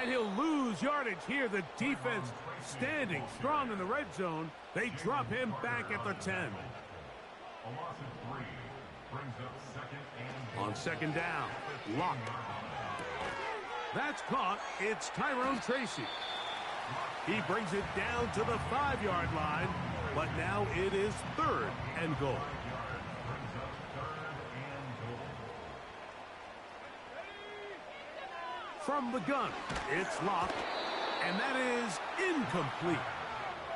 And he'll lose yardage here. The defense standing strong in the red zone. They drop him back at the 10. A loss of 3 brings up second and On second down, Lock. That's caught. It's Tyrone Tracy. He brings it down to the 5-yard line, but now it is 3rd and goal. From the gun, it's Lock, and that is incomplete.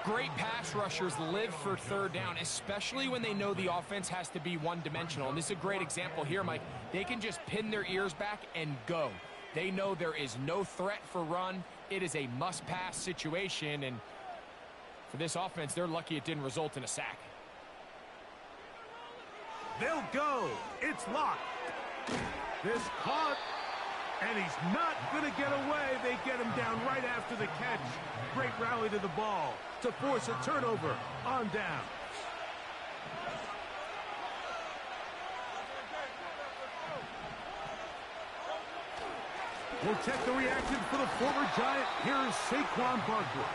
Great pass rushers live for 3rd down, especially when they know the offense has to be one-dimensional. And this is a great example here, Mike. They can just pin their ears back and go. They know there is no threat for run. It is a must-pass situation, and for this offense, they're lucky it didn't result in a sack. They'll go. It's Lock. This caught, and he's not going to get away. They get him down right after the catch. Great rally to the ball to force a turnover on down. We'll check the reaction for the former Giant. Here's Saquon Barkley.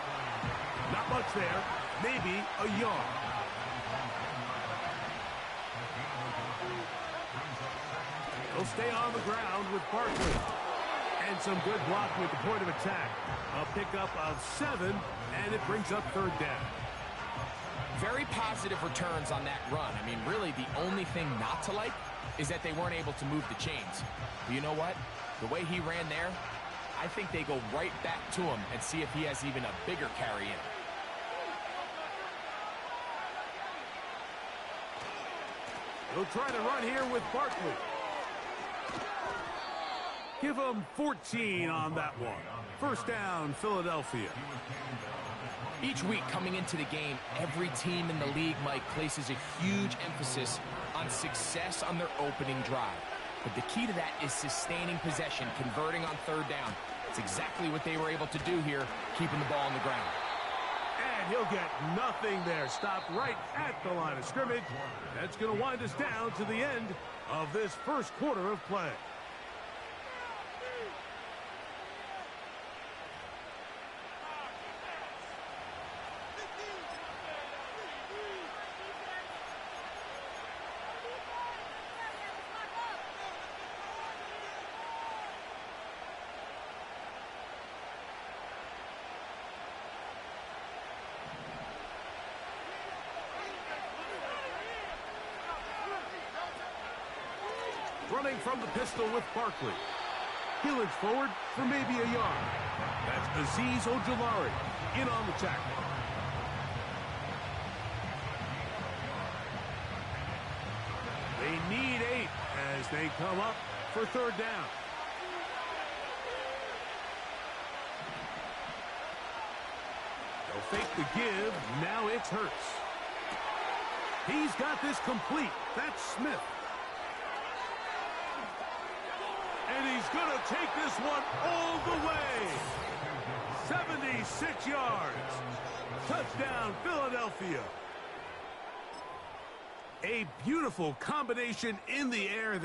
Not much there. Maybe a yard. He'll stay on the ground with Barkley. And some good blocking at the point of attack. A pickup of 7, and it brings up 3rd down. Very positive returns on that run. I mean, really, the only thing not to like is that they weren't able to move the chains. But you know what? The way he ran there, I think they go right back to him and see if he has even a bigger carry in. He'll try to run here with Barkley. Give him 14 on that one. 1st down, Philadelphia. Each week coming into the game, every team in the league, Mike, places a huge emphasis on success on their opening drive. But the key to that is sustaining possession, converting on 3rd down. It's exactly what they were able to do here, keeping the ball on the ground. And he'll get nothing there. Stopped right at the line of scrimmage. That's going to wind us down to the end of this 1st quarter of play. Running from the pistol with Barkley. He'll inch forward for maybe a yard. That's Azeez Ojulari in on the tackle. They need 8 as they come up for 3rd down. They'll fake the give. Now it's Hurts. He's got this complete. That's Smith. And he's going to take this one all the way. 76 yards. Touchdown, Philadelphia. A beautiful combination in the air.